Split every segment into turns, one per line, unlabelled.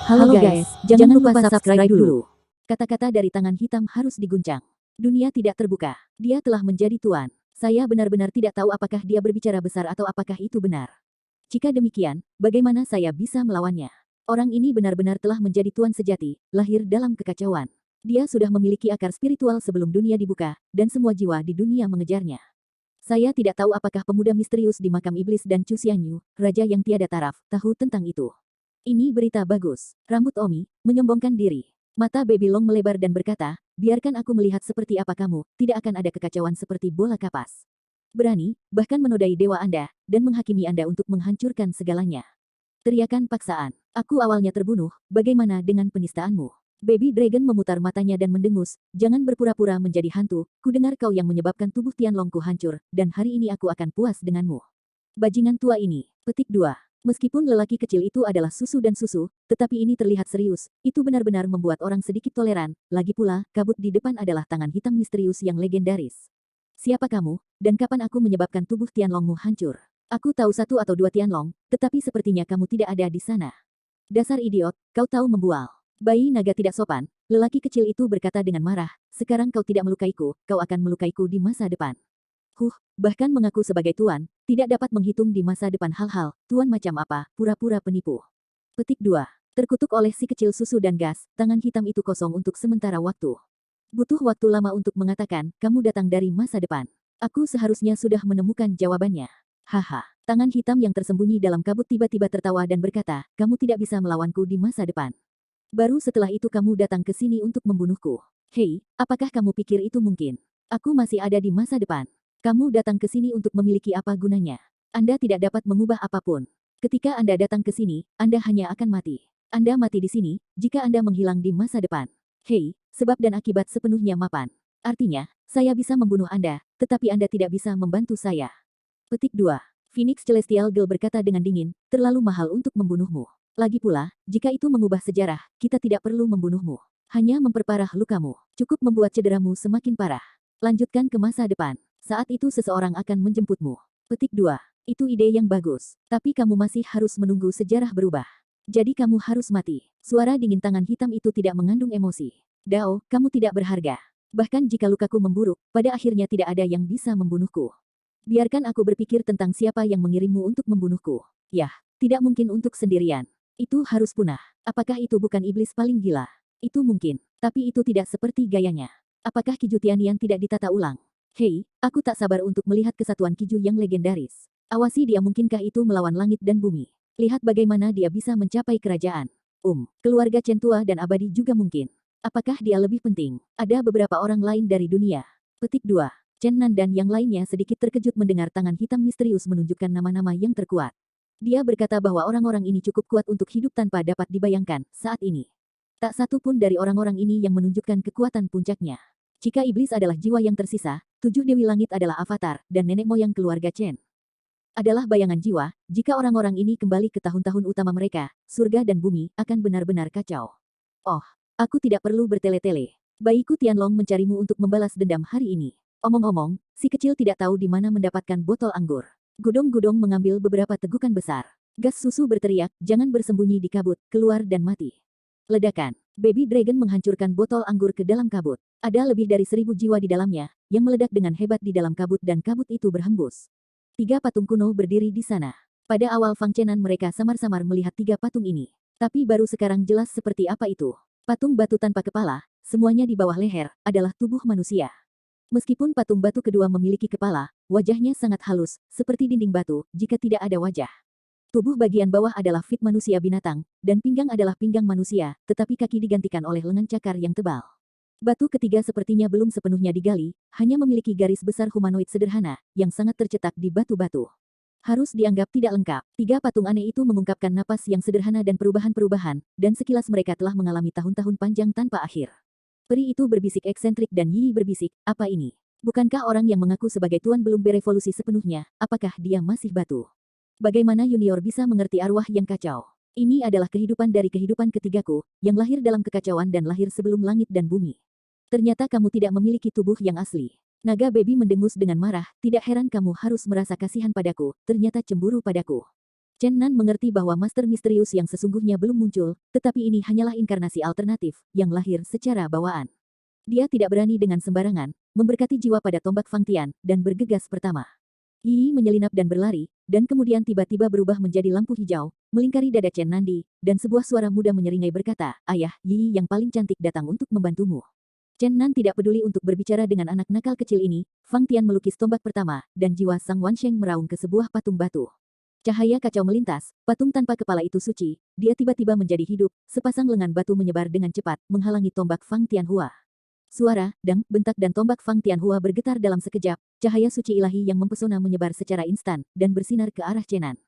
Halo guys, jangan lupa subscribe dulu. Kata-kata dari tangan hitam harus diguncang. Dunia tidak terbuka. Dia telah menjadi tuan. Saya benar-benar tidak tahu apakah dia berbicara besar atau apakah itu benar. Jika demikian, bagaimana saya bisa melawannya? Orang ini benar-benar telah menjadi tuan sejati, lahir dalam kekacauan. Dia sudah memiliki akar spiritual sebelum dunia dibuka, dan semua jiwa di dunia mengejarnya. Saya tidak tahu apakah pemuda misterius di makam iblis dan Chu Xianyu, raja yang tiada taraf, tahu tentang itu. Ini berita bagus. Rambut Omi menyombongkan diri. Mata Baby Long melebar dan berkata, biarkan aku melihat seperti apa kamu, tidak akan ada kekacauan seperti bola kapas. Berani, bahkan menodai dewa Anda, dan menghakimi Anda untuk menghancurkan segalanya. Teriakan paksaan. Aku awalnya terbunuh, bagaimana dengan penistaanmu? Baby Dragon memutar matanya dan mendengus, jangan berpura-pura menjadi hantu, kudengar kau yang menyebabkan tubuh Tianlongku hancur, dan hari ini aku akan puas denganmu. Bajingan tua ini. Petik 2. Meskipun lelaki kecil itu adalah susu dan susu, tetapi ini terlihat serius, itu benar-benar membuat orang sedikit toleran, lagi pula, kabut di depan adalah tangan hitam misterius yang legendaris. Siapa kamu, dan kapan aku menyebabkan tubuh Tianlongmu hancur? Aku tahu satu atau dua Tianlong, tetapi sepertinya kamu tidak ada di sana. Dasar idiot, kau tahu membual. Bayi naga tidak sopan, lelaki kecil itu berkata dengan marah, sekarang kau tidak melukaiku, kau akan melukaiku di masa depan. Bahkan mengaku sebagai tuan, tidak dapat menghitung di masa depan hal-hal, tuan macam apa, pura-pura penipu. Petik 2. Terkutuk oleh si kecil susu dan gas, tangan hitam itu kosong untuk sementara waktu. Butuh waktu lama untuk mengatakan, kamu datang dari masa depan. Aku seharusnya sudah menemukan jawabannya. Haha, tangan hitam yang tersembunyi dalam kabut tiba-tiba tertawa dan berkata, kamu tidak bisa melawanku di masa depan. Baru setelah itu kamu datang ke sini untuk membunuhku. Hei, apakah kamu pikir itu mungkin? Aku masih ada di masa depan. Kamu datang ke sini untuk memiliki apa gunanya? Anda tidak dapat mengubah apapun. Ketika Anda datang ke sini, Anda hanya akan mati. Anda mati di sini, jika Anda menghilang di masa depan. Hei, sebab dan akibat sepenuhnya mapan. Artinya, saya bisa membunuh Anda, tetapi Anda tidak bisa membantu saya. Petik 2. Phoenix Celestial Girl berkata dengan dingin, terlalu mahal untuk membunuhmu. Lagi pula, jika itu mengubah sejarah, kita tidak perlu membunuhmu. Hanya memperparah lukamu. Cukup membuat cederamu semakin parah. Lanjutkan ke masa depan. Saat itu seseorang akan menjemputmu. Petik 2. Itu ide yang bagus. Tapi kamu masih harus menunggu sejarah berubah. Jadi kamu harus mati. Suara dingin tangan hitam itu tidak mengandung emosi. Dao, kamu tidak berharga. Bahkan jika lukaku memburuk, pada akhirnya tidak ada yang bisa membunuhku. Biarkan aku berpikir tentang siapa yang mengirimmu untuk membunuhku. Yah, tidak mungkin untuk sendirian. Itu harus punah. Apakah itu bukan iblis paling gila? Itu mungkin. Tapi itu tidak seperti gayanya. Apakah Kiju Tianyan tidak ditata ulang? Hei, aku tak sabar untuk melihat kesatuan Kiju yang legendaris. Awasi dia, mungkinkah itu melawan langit dan bumi. Lihat bagaimana dia bisa mencapai kerajaan. Keluarga Chen tua dan abadi juga mungkin. Apakah dia lebih penting? Ada beberapa orang lain dari dunia. Petik 2. Chen Nan dan yang lainnya sedikit terkejut mendengar tangan hitam misterius menunjukkan nama-nama yang terkuat. Dia berkata bahwa orang-orang ini cukup kuat untuk hidup tanpa dapat dibayangkan saat ini. Tak satu pun dari orang-orang ini yang menunjukkan kekuatan puncaknya. Jika iblis adalah jiwa yang tersisa, 7 Dewi Langit adalah avatar, dan nenek moyang keluarga Chen adalah bayangan jiwa, jika orang-orang ini kembali ke tahun-tahun utama mereka, surga dan bumi akan benar-benar kacau. Oh, aku tidak perlu bertele-tele. Bayiku Tianlong mencarimu untuk membalas dendam hari ini. Omong-omong, si kecil tidak tahu di mana mendapatkan botol anggur. Gudong-gudong mengambil beberapa tegukan besar. Gas susu berteriak, jangan bersembunyi di kabut, keluar dan mati. Ledakan. Baby Dragon menghancurkan botol anggur ke dalam kabut. Ada lebih dari 1000 jiwa di dalamnya, yang meledak dengan hebat di dalam kabut dan kabut itu berhembus. 3 patung kuno berdiri di sana. Pada awal Fang Chenan mereka samar-samar melihat 3 patung ini. Tapi baru sekarang jelas seperti apa itu. Patung batu tanpa kepala, semuanya di bawah leher, adalah tubuh manusia. Meskipun patung batu kedua memiliki kepala, wajahnya sangat halus, seperti dinding batu, jika tidak ada wajah. Tubuh bagian bawah adalah fit manusia binatang, dan pinggang adalah pinggang manusia, tetapi kaki digantikan oleh lengan cakar yang tebal. Batu ketiga sepertinya belum sepenuhnya digali, hanya memiliki garis besar humanoid sederhana, yang sangat tercetak di batu-batu. Harus dianggap tidak lengkap. 3 patung aneh itu mengungkapkan napas yang sederhana dan perubahan-perubahan, dan sekilas mereka telah mengalami tahun-tahun panjang tanpa akhir. Peri itu berbisik eksentrik dan Yi berbisik, apa ini? Bukankah orang yang mengaku sebagai tuan belum berevolusi sepenuhnya, apakah dia masih batu? Bagaimana Junior bisa mengerti arwah yang kacau? Ini adalah kehidupan dari kehidupan ketigaku, yang lahir dalam kekacauan dan lahir sebelum langit dan bumi. Ternyata kamu tidak memiliki tubuh yang asli. Naga Baby mendengus dengan marah, tidak heran kamu harus merasa kasihan padaku, ternyata cemburu padaku. Chen Nan mengerti bahwa master misterius yang sesungguhnya belum muncul, tetapi ini hanyalah inkarnasi alternatif, yang lahir secara bawaan. Dia tidak berani dengan sembarangan, memberkati jiwa pada tombak Fang Tian, dan bergegas pertama. Yi menyelinap dan berlari, dan kemudian tiba-tiba berubah menjadi lampu hijau, melingkari dada Chen Nandi, dan sebuah suara muda menyeringai berkata, "Ayah, Yi yang paling cantik datang untuk membantumu." Chen Nan tidak peduli untuk berbicara dengan anak nakal kecil ini, Fang Tian melukis tombak pertama, dan jiwa Sang Wansheng meraung ke sebuah patung batu. Cahaya kacau melintas, patung tanpa kepala itu suci, dia tiba-tiba menjadi hidup, sepasang lengan batu menyebar dengan cepat, menghalangi tombak Fang Tianhua. Suara, dang, bentak dan tombak Fang Tianhua bergetar dalam sekejap, cahaya suci ilahi yang mempesona menyebar secara instan, dan bersinar ke arah Chenan.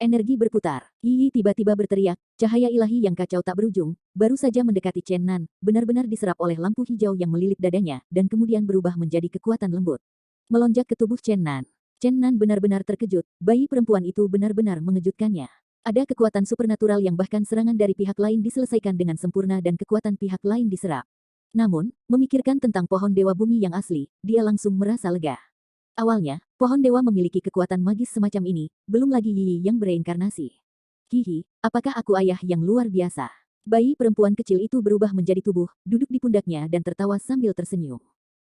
Energi berputar, Yi tiba-tiba berteriak, cahaya ilahi yang kacau tak berujung, baru saja mendekati Chen Nan, benar-benar diserap oleh lampu hijau yang melilit dadanya, dan kemudian berubah menjadi kekuatan lembut. Melonjak ke tubuh Chen Nan. Chen Nan benar-benar terkejut, bayi perempuan itu benar-benar mengejutkannya. Ada kekuatan supernatural yang bahkan serangan dari pihak lain diselesaikan dengan sempurna dan kekuatan pihak lain diserap. Namun, memikirkan tentang pohon dewa bumi yang asli, dia langsung merasa lega. Awalnya, pohon dewa memiliki kekuatan magis semacam ini, belum lagi Yi yang bereinkarnasi. Hihi, apakah aku ayah yang luar biasa? Bayi perempuan kecil itu berubah menjadi tubuh, duduk di pundaknya dan tertawa sambil tersenyum.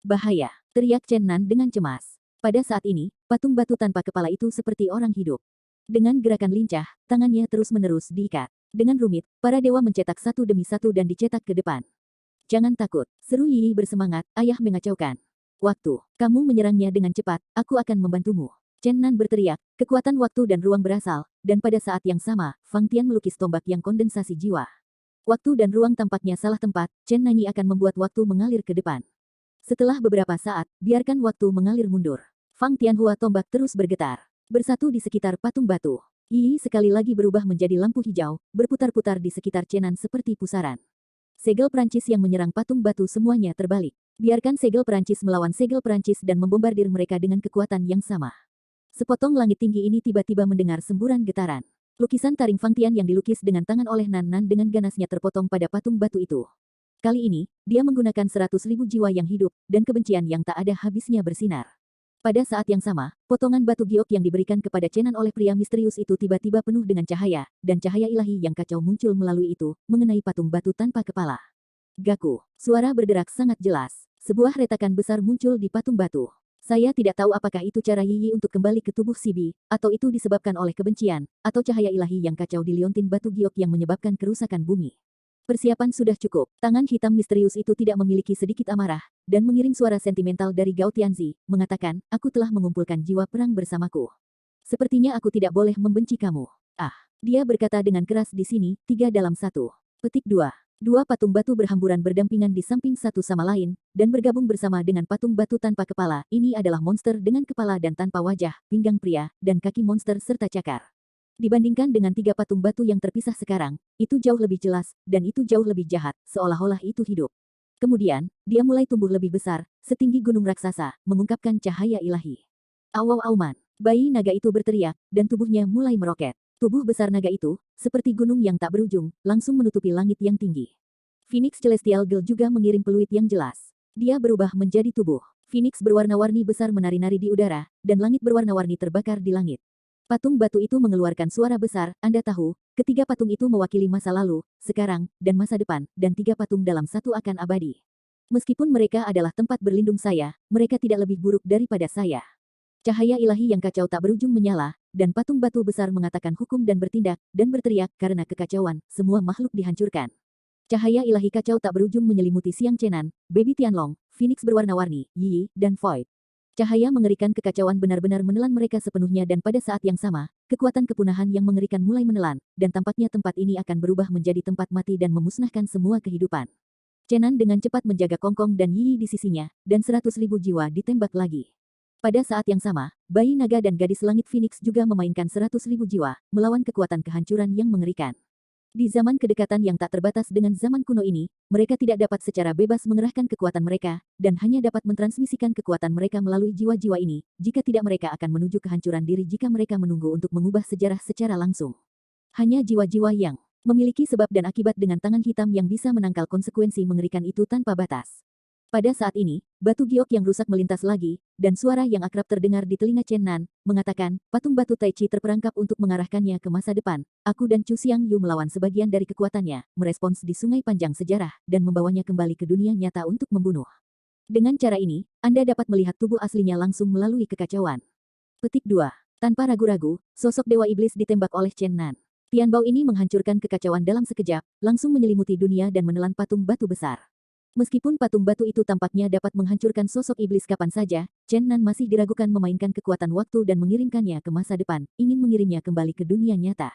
Bahaya, teriak Chen Nan dengan cemas. Pada saat ini, patung batu tanpa kepala itu seperti orang hidup. Dengan gerakan lincah, tangannya terus-menerus diikat. Dengan rumit, para dewa mencetak satu demi satu dan dicetak ke depan. Jangan takut, seru Yi bersemangat, ayah mengacaukan. Waktu, kamu menyerangnya dengan cepat, aku akan membantumu. Chen Nan berteriak, kekuatan waktu dan ruang berasal, dan pada saat yang sama, Fang Tian melukis tombak yang kondensasi jiwa. Waktu dan ruang tampaknya salah tempat, Chen Nanyi akan membuat waktu mengalir ke depan. Setelah beberapa saat, biarkan waktu mengalir mundur. Fang Tianhua tombak terus bergetar. Bersatu di sekitar patung batu. Yi sekali lagi berubah menjadi lampu hijau, berputar-putar di sekitar Chenan seperti pusaran. Segel Perancis yang menyerang patung batu semuanya terbalik. Biarkan segel Perancis melawan segel Perancis dan membombardir mereka dengan kekuatan yang sama. Sepotong langit tinggi ini tiba-tiba mendengar semburan getaran. Lukisan taring Fang Tian yang dilukis dengan tangan oleh Nan Nan dengan ganasnya terpotong pada patung batu itu. Kali ini, dia menggunakan 100.000 jiwa yang hidup, dan kebencian yang tak ada habisnya bersinar. Pada saat yang sama, potongan batu giok yang diberikan kepada Chenan oleh pria misterius itu tiba-tiba penuh dengan cahaya, dan cahaya ilahi yang kacau muncul melalui itu, mengenai patung batu tanpa kepala. Gaku, suara berderak sangat jelas. Sebuah retakan besar muncul di patung batu. Saya tidak tahu apakah itu cara Yi untuk kembali ke tubuh Sibi, atau itu disebabkan oleh kebencian, atau cahaya ilahi yang kacau di liontin batu giok yang menyebabkan kerusakan bumi. Persiapan sudah cukup. Tangan hitam misterius itu tidak memiliki sedikit amarah, dan mengirim suara sentimental dari Gao Tianzi, mengatakan, aku telah mengumpulkan jiwa perang bersamaku. Sepertinya aku tidak boleh membenci kamu. Ah, dia berkata dengan keras di sini, 3 dalam 1. Petik 2. Dua patung batu berhamburan berdampingan di samping satu sama lain, dan bergabung bersama dengan patung batu tanpa kepala. Ini adalah monster dengan kepala dan tanpa wajah, pinggang pria, dan kaki monster serta cakar. Dibandingkan dengan 3 patung batu yang terpisah sekarang, itu jauh lebih jelas, dan itu jauh lebih jahat, seolah-olah itu hidup. Kemudian, dia mulai tumbuh lebih besar, setinggi gunung raksasa, mengungkapkan cahaya ilahi. Awaw auman, bayi naga itu berteriak, dan tubuhnya mulai meroket. Tubuh besar naga itu, seperti gunung yang tak berujung, langsung menutupi langit yang tinggi. Phoenix Celestial Girl juga mengirim peluit yang jelas. Dia berubah menjadi tubuh. Phoenix berwarna-warni besar menari-nari di udara, dan langit berwarna-warni terbakar di langit. Patung batu itu mengeluarkan suara besar, Anda tahu, ketiga patung itu mewakili masa lalu, sekarang, dan masa depan, dan 3 patung dalam satu akan abadi. Meskipun mereka adalah tempat berlindung saya, mereka tidak lebih buruk daripada saya. Cahaya ilahi yang kacau tak berujung menyala, dan patung batu besar mengatakan hukum dan bertindak, dan berteriak, karena kekacauan, semua makhluk dihancurkan. Cahaya ilahi kacau tak berujung menyelimuti Siang Chenan, Baby Tianlong, Phoenix berwarna-warni, Yi, dan Void. Cahaya mengerikan kekacauan benar-benar menelan mereka sepenuhnya dan pada saat yang sama, kekuatan kepunahan yang mengerikan mulai menelan, dan tampaknya tempat ini akan berubah menjadi tempat mati dan memusnahkan semua kehidupan. Chenan dengan cepat menjaga Kongkong dan Yi di sisinya, dan 100.000 jiwa ditembak lagi. Pada saat yang sama, bayi naga dan gadis langit Phoenix juga memainkan 100.000 jiwa, melawan kekuatan kehancuran yang mengerikan. Di zaman kedekatan yang tak terbatas dengan zaman kuno ini, mereka tidak dapat secara bebas mengerahkan kekuatan mereka, dan hanya dapat mentransmisikan kekuatan mereka melalui jiwa-jiwa ini, jika tidak mereka akan menuju kehancuran diri jika mereka menunggu untuk mengubah sejarah secara langsung. Hanya jiwa-jiwa yang memiliki sebab dan akibat dengan tangan hitam yang bisa menangkal konsekuensi mengerikan itu tanpa batas. Pada saat ini, batu giok yang rusak melintas lagi, dan suara yang akrab terdengar di telinga Chen Nan, mengatakan, patung batu Tai Chi terperangkap untuk mengarahkannya ke masa depan. Aku dan Chu Xiangyu melawan sebagian dari kekuatannya, merespons di sungai panjang sejarah, dan membawanya kembali ke dunia nyata untuk membunuh. Dengan cara ini, Anda dapat melihat tubuh aslinya langsung melalui kekacauan. Petik 2. Tanpa ragu-ragu, sosok Dewa Iblis ditembak oleh Chen Nan. Tianbao ini menghancurkan kekacauan dalam sekejap, langsung menyelimuti dunia dan menelan patung batu besar. Meskipun patung batu itu tampaknya dapat menghancurkan sosok iblis kapan saja, Chen Nan masih diragukan memainkan kekuatan waktu dan mengirimkannya ke masa depan, ingin mengirimnya kembali ke dunia nyata.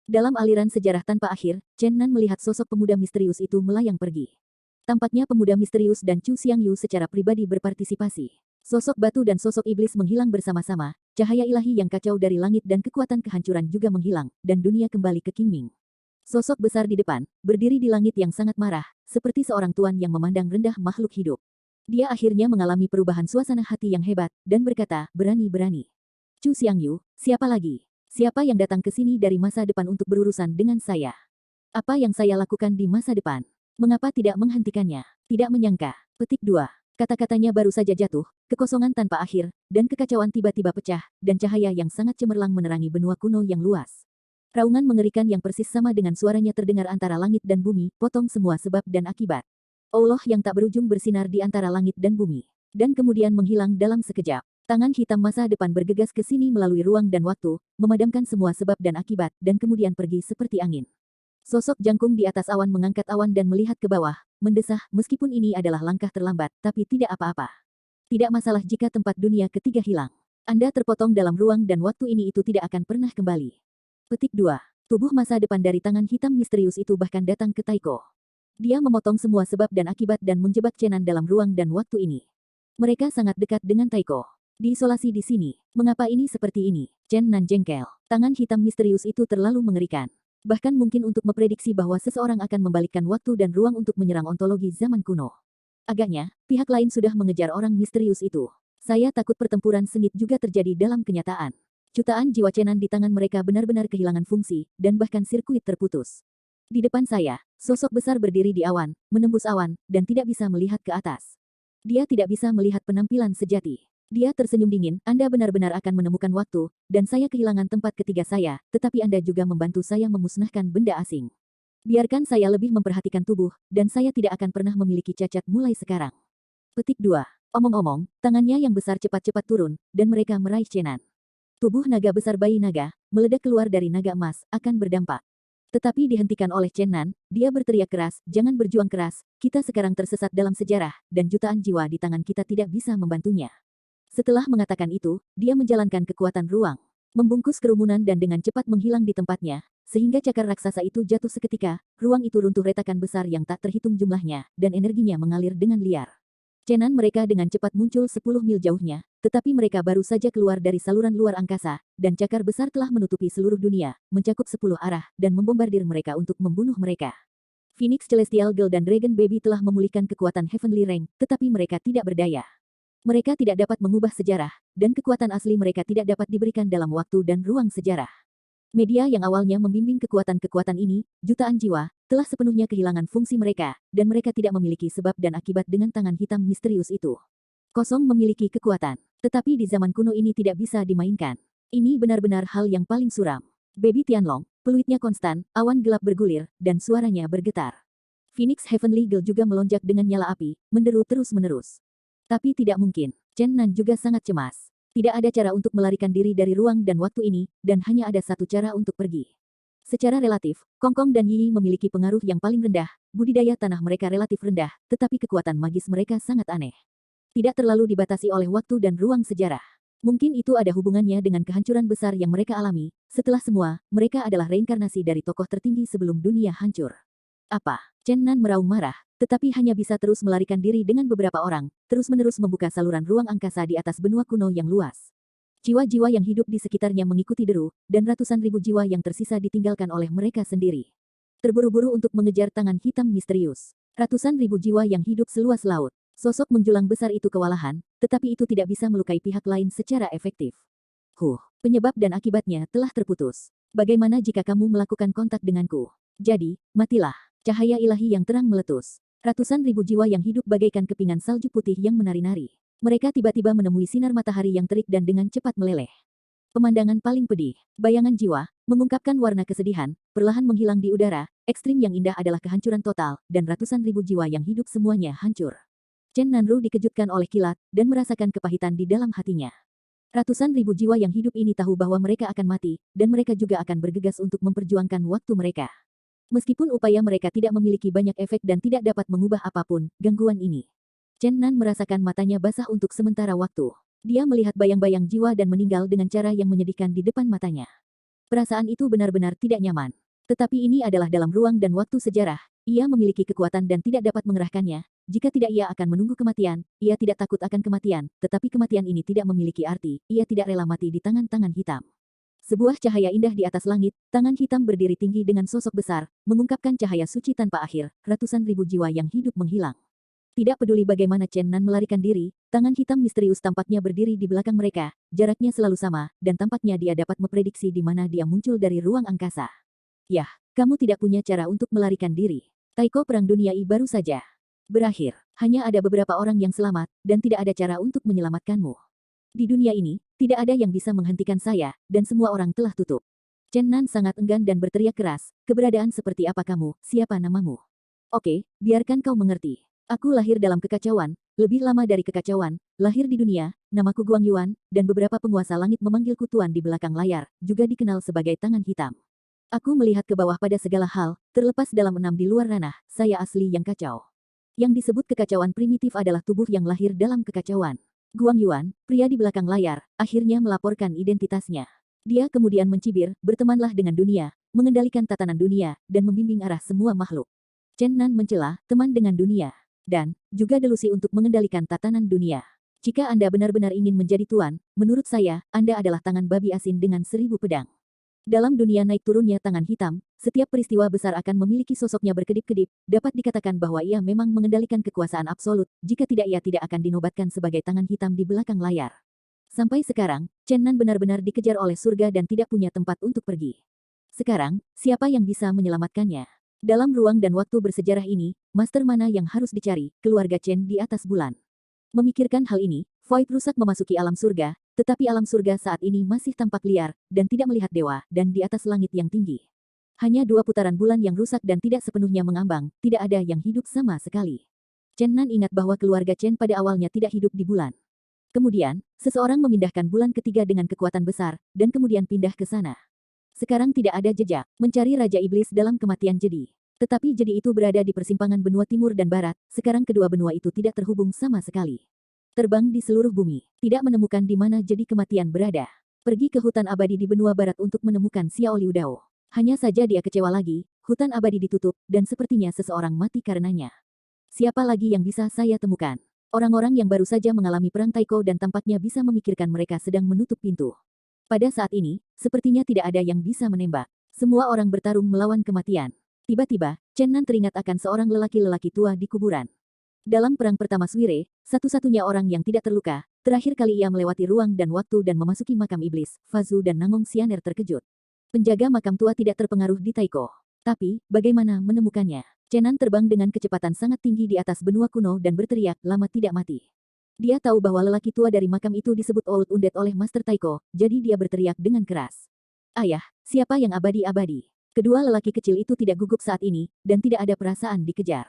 Dalam aliran sejarah tanpa akhir, Chen Nan melihat sosok pemuda misterius itu melayang pergi. Tampaknya pemuda misterius dan Chu Xiangyu secara pribadi berpartisipasi. Sosok batu dan sosok iblis menghilang bersama-sama, cahaya ilahi yang kacau dari langit dan kekuatan kehancuran juga menghilang, dan dunia kembali ke Qingming. Sosok besar di depan, berdiri di langit yang sangat marah, seperti seorang tuan yang memandang rendah makhluk hidup. Dia akhirnya mengalami perubahan suasana hati yang hebat, dan berkata, berani-berani. Chu Xiangyu, siapa lagi? Siapa yang datang ke sini dari masa depan untuk berurusan dengan saya? Apa yang saya lakukan di masa depan? Mengapa tidak menghentikannya? Tidak menyangka. Petik 2. Kata-katanya baru saja jatuh, kekosongan tanpa akhir, dan kekacauan tiba-tiba pecah, dan cahaya yang sangat cemerlang menerangi benua kuno yang luas. Raungan mengerikan yang persis sama dengan suaranya terdengar antara langit dan bumi, potong semua sebab dan akibat. Allah yang tak berujung bersinar di antara langit dan bumi. Dan kemudian menghilang dalam sekejap. Tangan hitam masa depan bergegas ke sini melalui ruang dan waktu, memadamkan semua sebab dan akibat, dan kemudian pergi seperti angin. Sosok jangkung di atas awan mengangkat awan dan melihat ke bawah, mendesah, meskipun ini adalah langkah terlambat, tapi tidak apa-apa. Tidak masalah jika tempat dunia ketiga hilang. Anda terpotong dalam ruang dan waktu ini itu tidak akan pernah kembali. Petik 2. Tubuh masa depan dari tangan hitam misterius itu bahkan datang ke Taiko. Dia memotong semua sebab dan akibat dan menjebak Chen Nan dalam ruang dan waktu ini. Mereka sangat dekat dengan Taiko. Diisolasi di sini. Mengapa ini seperti ini? Chen Nan jengkel. Tangan hitam misterius itu terlalu mengerikan. Bahkan mungkin untuk memprediksi bahwa seseorang akan membalikkan waktu dan ruang untuk menyerang ontologi zaman kuno. Agaknya, pihak lain sudah mengejar orang misterius itu. Saya takut pertempuran sengit juga terjadi dalam kenyataan. Jutaan jiwa Chen Nan di tangan mereka benar-benar kehilangan fungsi, dan bahkan sirkuit terputus. Di depan saya, sosok besar berdiri di awan, menembus awan, dan tidak bisa melihat ke atas. Dia tidak bisa melihat penampilan sejati. Dia tersenyum dingin, Anda benar-benar akan menemukan waktu, dan saya kehilangan tempat ketiga saya, tetapi Anda juga membantu saya memusnahkan benda asing. Biarkan saya lebih memperhatikan tubuh, dan saya tidak akan pernah memiliki cacat mulai sekarang. Petik 2. Omong-omong, tangannya yang besar cepat-cepat turun, dan mereka meraih Chen Nan. Tubuh naga besar bayi naga, meledak keluar dari naga emas, akan berdampak. Tetapi dihentikan oleh Chen Nan, dia berteriak keras, jangan berjuang keras, kita sekarang tersesat dalam sejarah, dan jutaan jiwa di tangan kita tidak bisa membantunya. Setelah mengatakan itu, dia menjalankan kekuatan ruang. Membungkus kerumunan dan dengan cepat menghilang di tempatnya, sehingga cakar raksasa itu jatuh seketika, ruang itu runtuh retakan besar yang tak terhitung jumlahnya, dan energinya mengalir dengan liar. Chen Nan mereka dengan cepat muncul 10 mil jauhnya, tetapi mereka baru saja keluar dari saluran luar angkasa, dan cakar besar telah menutupi seluruh dunia, mencakup 10 arah, dan membombardir mereka untuk membunuh mereka. Phoenix Celestial Girl dan Dragon Baby telah memulihkan kekuatan Heavenly Rank, tetapi mereka tidak berdaya. Mereka tidak dapat mengubah sejarah, dan kekuatan asli mereka tidak dapat diberikan dalam waktu dan ruang sejarah. Media yang awalnya membimbing kekuatan-kekuatan ini, jutaan jiwa, telah sepenuhnya kehilangan fungsi mereka, dan mereka tidak memiliki sebab dan akibat dengan tangan hitam misterius itu. Kosong memiliki kekuatan, tetapi di zaman kuno ini tidak bisa dimainkan. Ini benar-benar hal yang paling suram. Baby Tianlong, peluitnya konstan, awan gelap bergulir, dan suaranya bergetar. Phoenix Heavenly Girl juga melonjak dengan nyala api, menderu terus-menerus. Tapi tidak mungkin, Chen Nan juga sangat cemas. Tidak ada cara untuk melarikan diri dari ruang dan waktu ini, dan hanya ada satu cara untuk pergi. Secara relatif, Kong Kong dan Yi memiliki pengaruh yang paling rendah, budidaya tanah mereka relatif rendah, tetapi kekuatan magis mereka sangat aneh. Tidak terlalu dibatasi oleh waktu dan ruang sejarah. Mungkin itu ada hubungannya dengan kehancuran besar yang mereka alami, setelah semua, mereka adalah reinkarnasi dari tokoh tertinggi sebelum dunia hancur. Apa? Chen Nan meraung marah, tetapi hanya bisa terus melarikan diri dengan beberapa orang, terus-menerus membuka saluran ruang angkasa di atas benua kuno yang luas. Jiwa-jiwa yang hidup di sekitarnya mengikuti deru, dan ratusan ribu jiwa yang tersisa ditinggalkan oleh mereka sendiri. Terburu-buru untuk mengejar tangan hitam misterius. Ratusan ribu jiwa yang hidup seluas laut. Sosok menjulang besar itu kewalahan, tetapi itu tidak bisa melukai pihak lain secara efektif. Penyebab dan akibatnya telah terputus. Bagaimana jika kamu melakukan kontak denganku? Jadi, matilah. Cahaya ilahi yang terang meletus. Ratusan ribu jiwa yang hidup bagaikan kepingan salju putih yang menari-nari. Mereka tiba-tiba menemui sinar matahari yang terik dan dengan cepat meleleh. Pemandangan paling pedih, bayangan jiwa, mengungkapkan warna kesedihan, perlahan menghilang di udara, ekstrim yang indah adalah kehancuran total, dan ratusan ribu jiwa yang hidup semuanya hancur. Chen Nanru dikejutkan oleh kilat, dan merasakan kepahitan di dalam hatinya. Ratusan ribu jiwa yang hidup ini tahu bahwa mereka akan mati, dan mereka juga akan bergegas untuk memperjuangkan waktu mereka. Meskipun upaya mereka tidak memiliki banyak efek dan tidak dapat mengubah apapun, gangguan ini. Chen Nan merasakan matanya basah untuk sementara waktu. Dia melihat bayang-bayang jiwa dan meninggal dengan cara yang menyedihkan di depan matanya. Perasaan itu benar-benar tidak nyaman. Tetapi ini adalah dalam ruang dan waktu sejarah. Ia memiliki kekuatan dan tidak dapat mengerahkannya. Jika tidak ia akan menunggu kematian, ia tidak takut akan kematian, tetapi kematian ini tidak memiliki arti, ia tidak rela mati di tangan-tangan hitam. Sebuah cahaya indah di atas langit, tangan hitam berdiri tinggi dengan sosok besar, mengungkapkan cahaya suci tanpa akhir, ratusan ribu jiwa yang hidup menghilang. Tidak peduli bagaimana Chen Nan melarikan diri, tangan hitam misterius tampaknya berdiri di belakang mereka, jaraknya selalu sama, dan tampaknya dia dapat memprediksi di mana dia muncul dari ruang angkasa. Yah, kamu tidak punya cara untuk melarikan diri. Taiko Perang Dunia I baru saja berakhir. Hanya ada beberapa orang yang selamat, dan tidak ada cara untuk menyelamatkanmu. Di dunia ini, tidak ada yang bisa menghentikan saya, dan semua orang telah tutup. Chen Nan sangat enggan dan berteriak keras, keberadaan seperti apa kamu, siapa namamu? Oke, biarkan kau mengerti. Aku lahir dalam kekacauan, lebih lama dari kekacauan, lahir di dunia, namaku Guang Yuan, dan beberapa penguasa langit memanggilku Tuan di belakang layar, juga dikenal sebagai tangan hitam. Aku melihat ke bawah pada segala hal, terlepas dalam 6 di luar ranah, saya asli yang kacau. Yang disebut kekacauan primitif adalah tubuh yang lahir dalam kekacauan. Guang Yuan, pria di belakang layar, akhirnya melaporkan identitasnya. Dia kemudian mencibir, bertemanlah dengan dunia, mengendalikan tatanan dunia, dan membimbing arah semua makhluk. Chen Nan mencela, teman dengan dunia. Dan, juga delusi untuk mengendalikan tatanan dunia. Jika Anda benar-benar ingin menjadi tuan, menurut saya, Anda adalah tangan babi asin dengan 1000 pedang. Dalam dunia naik turunnya tangan hitam, setiap peristiwa besar akan memiliki sosoknya berkedip-kedip, dapat dikatakan bahwa ia memang mengendalikan kekuasaan absolut, jika tidak ia tidak akan dinobatkan sebagai tangan hitam di belakang layar. Sampai sekarang, Chen Nan benar-benar dikejar oleh surga dan tidak punya tempat untuk pergi. Sekarang, siapa yang bisa menyelamatkannya? Dalam ruang dan waktu bersejarah ini, master mana yang harus dicari, keluarga Chen di atas bulan. Memikirkan hal ini, Void rusak memasuki alam surga, tetapi alam surga saat ini masih tampak liar, dan tidak melihat dewa, dan di atas langit yang tinggi. Hanya 2 putaran bulan yang rusak dan tidak sepenuhnya mengambang, tidak ada yang hidup sama sekali. Chen Nan ingat bahwa keluarga Chen pada awalnya tidak hidup di bulan. Kemudian, seseorang memindahkan bulan ketiga dengan kekuatan besar, dan kemudian pindah ke sana. Sekarang tidak ada jejak, mencari Raja Iblis dalam kematian jedi. Tetapi jedi itu berada di persimpangan benua timur dan barat, sekarang kedua benua itu tidak terhubung sama sekali. Terbang di seluruh bumi, tidak menemukan di mana jedi kematian berada. Pergi ke hutan abadi di benua barat untuk menemukan Xiao Liu Dao. Hanya saja dia kecewa lagi, hutan abadi ditutup, dan sepertinya seseorang mati karenanya. Siapa lagi yang bisa saya temukan? Orang-orang yang baru saja mengalami perang Taiko dan tampaknya bisa memikirkan mereka sedang menutup pintu. Pada saat ini, sepertinya tidak ada yang bisa menembak. Semua orang bertarung melawan kematian. Tiba-tiba, Chen Nan teringat akan seorang lelaki-lelaki tua di kuburan. Dalam perang pertama Suire, satu-satunya orang yang tidak terluka, terakhir kali ia melewati ruang dan waktu dan memasuki makam iblis, Fazu dan Nangong Xianer terkejut. Penjaga makam tua tidak terpengaruh di Taiko. Tapi, bagaimana menemukannya? Chen Nan terbang dengan kecepatan sangat tinggi di atas benua kuno dan berteriak, lama tidak mati. Dia tahu bahwa lelaki tua dari makam itu disebut Old Undead oleh Master Taiko, jadi dia berteriak dengan keras. Ayah, siapa yang abadi-abadi? Kedua lelaki kecil itu tidak gugup saat ini, dan tidak ada perasaan dikejar.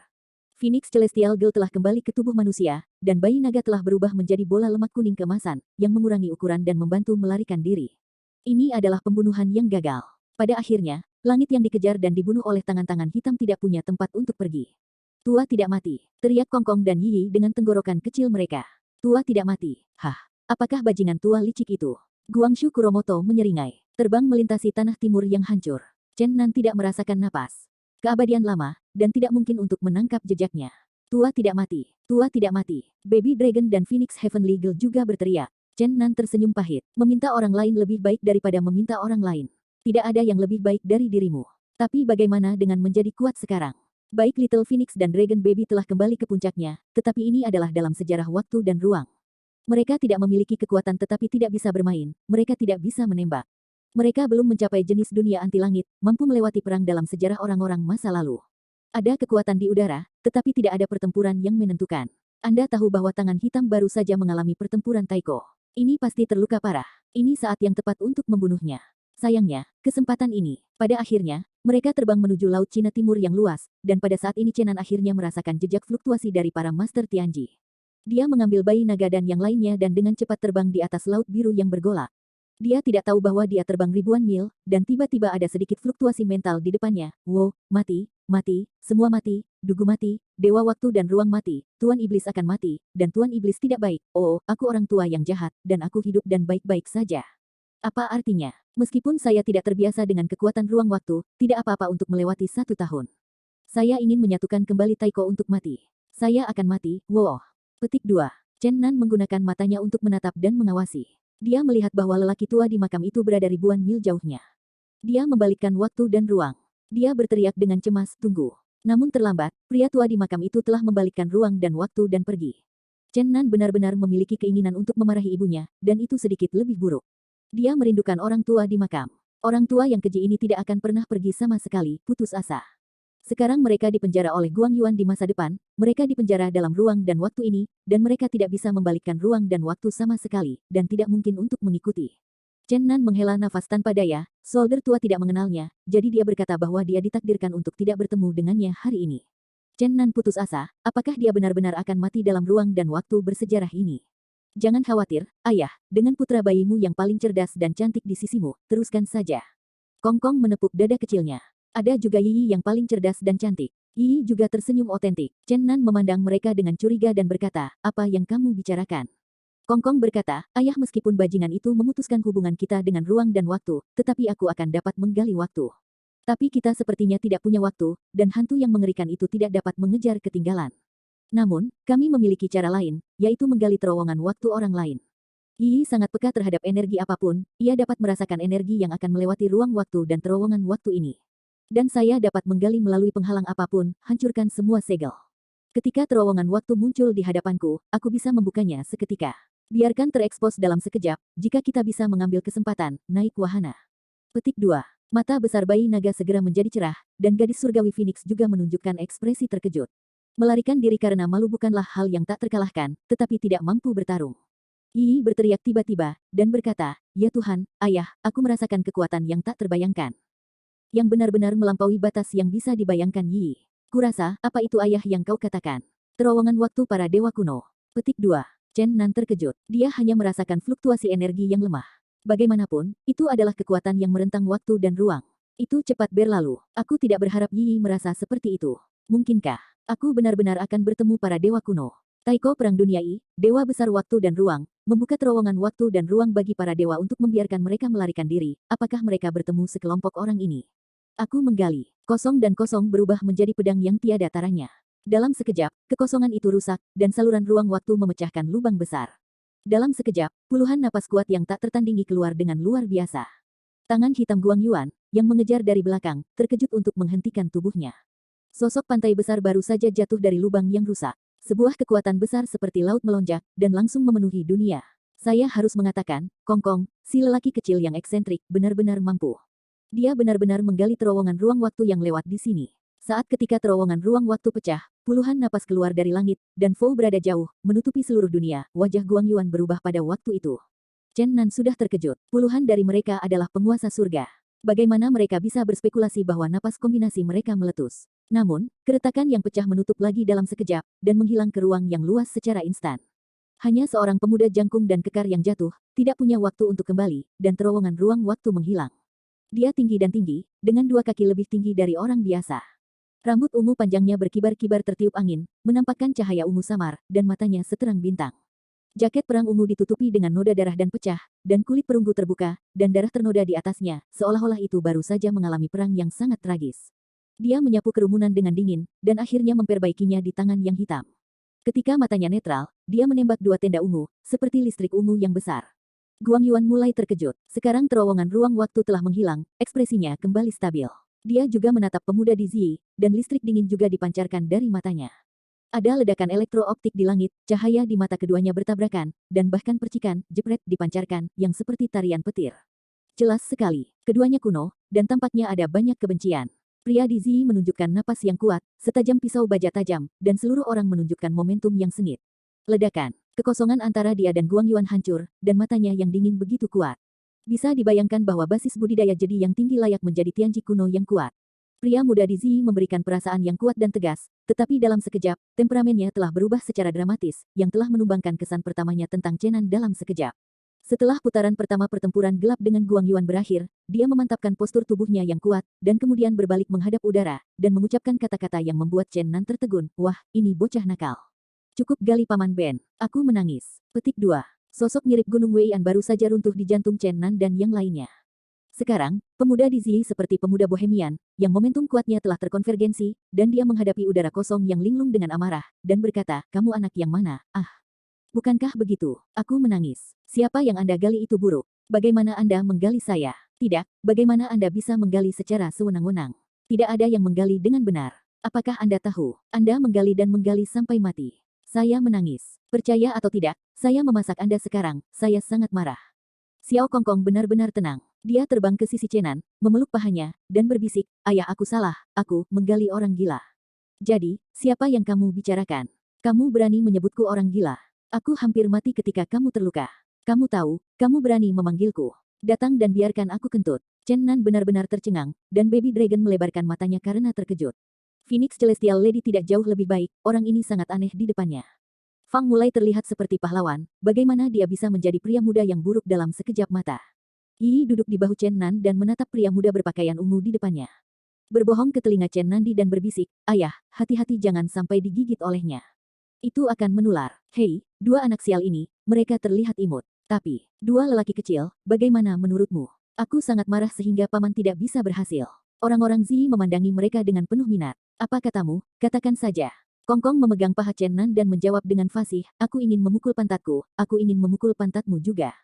Phoenix Celestial Girl telah kembali ke tubuh manusia, dan bayi naga telah berubah menjadi bola lemak kuning keemasan, yang mengurangi ukuran dan membantu melarikan diri. Ini adalah pembunuhan yang gagal. Pada akhirnya, langit yang dikejar dan dibunuh oleh tangan-tangan hitam tidak punya tempat untuk pergi. Tua tidak mati, teriak Kongkong dan Yi dengan tenggorokan kecil mereka. Tua tidak mati, hah, apakah bajingan tua licik itu? Guangxu Kuromoto menyeringai, terbang melintasi tanah timur yang hancur. Chen Nan tidak merasakan napas. Keabadian lama, dan tidak mungkin untuk menangkap jejaknya. Tua tidak mati, tua tidak mati. Baby Dragon dan Phoenix Heavenly Girl juga berteriak. Chen Nan tersenyum pahit, meminta orang lain lebih baik daripada meminta orang lain. Tidak ada yang lebih baik dari dirimu. Tapi bagaimana dengan menjadi kuat sekarang? Baik Little Phoenix dan Dragon Baby telah kembali ke puncaknya, tetapi ini adalah dalam sejarah waktu dan ruang. Mereka tidak memiliki kekuatan tetapi tidak bisa bermain, mereka tidak bisa menembak. Mereka belum mencapai jenis dunia anti langit, mampu melewati perang dalam sejarah orang-orang masa lalu. Ada kekuatan di udara, tetapi tidak ada pertempuran yang menentukan. Anda tahu bahwa tangan hitam baru saja mengalami pertempuran Taiko. Ini pasti terluka parah. Ini saat yang tepat untuk membunuhnya. Sayangnya, kesempatan ini, pada akhirnya, mereka terbang menuju Laut Cina Timur yang luas, dan pada saat ini Chenan akhirnya merasakan jejak fluktuasi dari para Master Tianji. Dia mengambil bayi naga dan yang lainnya dan dengan cepat terbang di atas laut biru yang bergolak. Dia tidak tahu bahwa dia terbang ribuan mil, dan tiba-tiba ada sedikit fluktuasi mental di depannya. Wow, mati, mati, semua mati, Dugu mati, Dewa Waktu dan Ruang mati, Tuan Iblis akan mati, dan Tuan Iblis tidak baik. Oh, aku orang tua yang jahat, dan aku hidup dan baik-baik saja. Apa artinya? Meskipun saya tidak terbiasa dengan kekuatan ruang waktu, tidak apa-apa untuk melewati 1 tahun. Saya ingin menyatukan kembali Taiko untuk mati. Saya akan mati, wow. Petik 2. Chen Nan menggunakan matanya untuk menatap dan mengawasi. Dia melihat bahwa lelaki tua di makam itu berada ribuan mil jauhnya. Dia membalikkan waktu dan ruang. Dia berteriak dengan cemas, tunggu. Namun terlambat, pria tua di makam itu telah membalikkan ruang dan waktu dan pergi. Chen Nan benar-benar memiliki keinginan untuk memarahi ibunya, dan itu sedikit lebih buruk. Dia merindukan orang tua di makam. Orang tua yang keji ini tidak akan pernah pergi sama sekali, putus asa. Sekarang mereka dipenjara oleh Guang Yuan di masa depan, mereka dipenjara dalam ruang dan waktu ini, dan mereka tidak bisa membalikkan ruang dan waktu sama sekali, dan tidak mungkin untuk mengikuti. Chen Nan menghela nafas tanpa daya, soldier tua tidak mengenalnya, jadi dia berkata bahwa dia ditakdirkan untuk tidak bertemu dengannya hari ini. Chen Nan putus asa, apakah dia benar-benar akan mati dalam ruang dan waktu bersejarah ini? Jangan khawatir, ayah, dengan putra bayimu yang paling cerdas dan cantik di sisimu, teruskan saja. Kong Kong menepuk dada kecilnya. Ada juga Yi yang paling cerdas dan cantik. Yi juga tersenyum otentik. Chen Nan memandang mereka dengan curiga dan berkata, apa yang kamu bicarakan? Kong Kong berkata, ayah meskipun bajingan itu memutuskan hubungan kita dengan ruang dan waktu, tetapi aku akan dapat menggali waktu. Tapi kita sepertinya tidak punya waktu, dan hantu yang mengerikan itu tidak dapat mengejar ketinggalan. Namun, kami memiliki cara lain, yaitu menggali terowongan waktu orang lain. Yi sangat peka terhadap energi apapun, ia dapat merasakan energi yang akan melewati ruang waktu dan terowongan waktu ini. Dan saya dapat menggali melalui penghalang apapun, hancurkan semua segel. Ketika terowongan waktu muncul di hadapanku, aku bisa membukanya seketika. Biarkan terekspos dalam sekejap, jika kita bisa mengambil kesempatan, naik wahana. Petik 2. Mata besar bayi naga segera menjadi cerah, dan gadis surgawi Phoenix juga menunjukkan ekspresi terkejut. Melarikan diri karena malu bukanlah hal yang tak terkalahkan, tetapi tidak mampu bertarung. Yi berteriak tiba-tiba, dan berkata, ya Tuhan, ayah, aku merasakan kekuatan yang tak terbayangkan. Yang benar-benar melampaui batas yang bisa dibayangkan Yi. Kurasa, apa itu ayah yang kau katakan? Terowongan waktu para dewa kuno. Petik 2. Chen Nan terkejut. Dia hanya merasakan fluktuasi energi yang lemah. Bagaimanapun, itu adalah kekuatan yang merentang waktu dan ruang. Itu cepat berlalu. Aku tidak berharap Yi merasa seperti itu. Mungkinkah aku benar-benar akan bertemu para dewa kuno? Taiko Perang Dunia I, Dewa Besar Waktu dan Ruang, membuka terowongan waktu dan ruang bagi para dewa untuk membiarkan mereka melarikan diri. Apakah mereka bertemu sekelompok orang ini? Aku menggali. Kosong dan kosong berubah menjadi pedang yang tiada taranya. Dalam sekejap, kekosongan itu rusak, dan saluran ruang waktu memecahkan lubang besar. Dalam sekejap, puluhan napas kuat yang tak tertandingi keluar dengan luar biasa. Tangan hitam Guang Yuan, yang mengejar dari belakang, terkejut untuk menghentikan tubuhnya. Sosok pantai besar baru saja jatuh dari lubang yang rusak. Sebuah kekuatan besar seperti laut melonjak, dan langsung memenuhi dunia. Saya harus mengatakan, Kong Kong, si lelaki kecil yang eksentrik, benar-benar mampu. Dia benar-benar menggali terowongan ruang waktu yang lewat di sini. Saat ketika terowongan ruang waktu pecah, puluhan napas keluar dari langit, dan Fou berada jauh, menutupi seluruh dunia. Wajah Guang Yuan berubah pada waktu itu. Chen Nan sudah terkejut. Puluhan dari mereka adalah penguasa surga. Bagaimana mereka bisa berspekulasi bahwa napas kombinasi mereka meletus? Namun, keretakan yang pecah menutup lagi dalam sekejap, dan menghilang ke ruang yang luas secara instan. Hanya seorang pemuda jangkung dan kekar yang jatuh, tidak punya waktu untuk kembali, dan terowongan ruang waktu menghilang. Dia tinggi dan tinggi, dengan 2 kaki lebih tinggi dari orang biasa. Rambut ungu panjangnya berkibar-kibar tertiup angin, menampakkan cahaya ungu samar, dan matanya seterang bintang. Jaket perang ungu ditutupi dengan noda darah dan pecah, dan kulit perunggu terbuka, dan darah ternoda di atasnya, seolah-olah itu baru saja mengalami perang yang sangat tragis. Dia menyapu kerumunan dengan dingin, dan akhirnya memperbaikinya di tangan yang hitam. Ketika matanya netral, dia menembak 2 tenda ungu, seperti listrik ungu yang besar. Guang Yuan mulai terkejut. Sekarang terowongan ruang waktu telah menghilang, ekspresinya kembali stabil. Dia juga menatap pemuda di Zi, dan listrik dingin juga dipancarkan dari matanya. Ada ledakan elektrooptik di langit, cahaya di mata keduanya bertabrakan, dan bahkan percikan, jepret dipancarkan, yang seperti tarian petir. Jelas sekali, keduanya kuno, dan tampaknya ada banyak kebencian. Pria di Zi menunjukkan napas yang kuat, setajam pisau baja tajam, dan seluruh orang menunjukkan momentum yang sengit. Ledakan. Kekosongan antara dia dan Guang Yuan hancur, dan matanya yang dingin begitu kuat. Bisa dibayangkan bahwa basis budidaya jadi yang tinggi layak menjadi Tianji kuno yang kuat. Pria muda di Zi memberikan perasaan yang kuat dan tegas, tetapi dalam sekejap, temperamennya telah berubah secara dramatis, yang telah menumbangkan kesan pertamanya tentang Chenan dalam sekejap. Setelah putaran pertama pertempuran gelap dengan Guang Yuan berakhir, dia memantapkan postur tubuhnya yang kuat, dan kemudian berbalik menghadap udara, dan mengucapkan kata-kata yang membuat Chen Nan tertegun, wah, ini bocah nakal. Cukup gali Paman Ben, aku menangis. Petik 2. Sosok mirip Gunung Weian baru saja runtuh di jantung Chen Nan dan yang lainnya. Sekarang, pemuda di Zi seperti pemuda bohemian, yang momentum kuatnya telah terkonvergensi, dan dia menghadapi udara kosong yang linglung dengan amarah, dan berkata, kamu anak yang mana, ah. Bukankah begitu? Aku menangis. Siapa yang Anda gali itu buruk? Bagaimana Anda menggali saya? Tidak, bagaimana Anda bisa menggali secara sewenang-wenang? Tidak ada yang menggali dengan benar. Apakah Anda tahu? Anda menggali dan menggali sampai mati. Saya menangis. Percaya atau tidak, saya memasak Anda sekarang, saya sangat marah. Xiao Kongkong benar-benar tenang. Dia terbang ke sisi Chenan, memeluk pahanya, dan berbisik, ayah aku salah, aku menggali orang gila. Jadi, siapa yang kamu bicarakan? Kamu berani menyebutku orang gila. Aku hampir mati ketika kamu terluka. Kamu tahu, kamu berani memanggilku. Datang dan biarkan aku kentut. Chen Nan benar-benar tercengang, dan Baby Dragon melebarkan matanya karena terkejut. Phoenix Celestial Lady tidak jauh lebih baik, orang ini sangat aneh di depannya. Fang mulai terlihat seperti pahlawan, bagaimana dia bisa menjadi pria muda yang buruk dalam sekejap mata. Yi duduk di bahu Chen Nan dan menatap pria muda berpakaian ungu di depannya. Berbohong ke telinga Chen Nandi dan berbisik, ayah, hati-hati jangan sampai digigit olehnya. Itu akan menular. Hei, dua anak sial ini, mereka terlihat imut. Tapi, dua lelaki kecil, bagaimana menurutmu? Aku sangat marah sehingga paman tidak bisa berhasil. Orang-orang Zi memandangi mereka dengan penuh minat. Apa katamu? Katakan saja. Kongkong memegang paha Chen Nan dan menjawab dengan fasih, aku ingin memukul pantatku, aku ingin memukul pantatmu juga.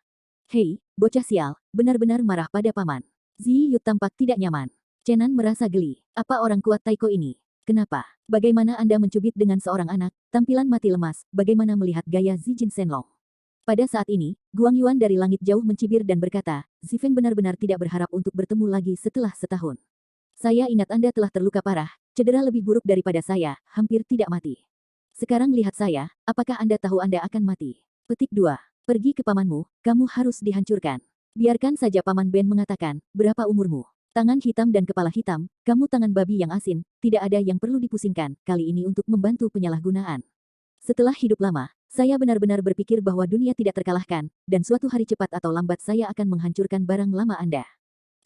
Hei, bocah sial, benar-benar marah pada paman. Zi Yu tampak tidak nyaman. Chen Nan merasa geli. Apa orang kuat Taiko ini? Kenapa? Bagaimana Anda mencubit dengan seorang anak? Tampilan mati lemas, bagaimana melihat gaya Zijin Shenlong? Pada saat ini, Guang Yuan dari langit jauh mencibir dan berkata, Zifeng benar-benar tidak berharap untuk bertemu lagi setelah setahun. Saya ingat Anda telah terluka parah, cedera lebih buruk daripada saya, hampir tidak mati. Sekarang lihat saya, apakah Anda tahu Anda akan mati? Petik 2. Pergi ke pamanmu, kamu harus dihancurkan. Biarkan saja Paman Ben mengatakan, berapa umurmu? Tangan hitam dan kepala hitam, kamu tangan babi yang asin, tidak ada yang perlu dipusingkan, kali ini untuk membantu penyalahgunaan. Setelah hidup lama, saya benar-benar berpikir bahwa dunia tidak terkalahkan, dan suatu hari cepat atau lambat saya akan menghancurkan barang lama Anda.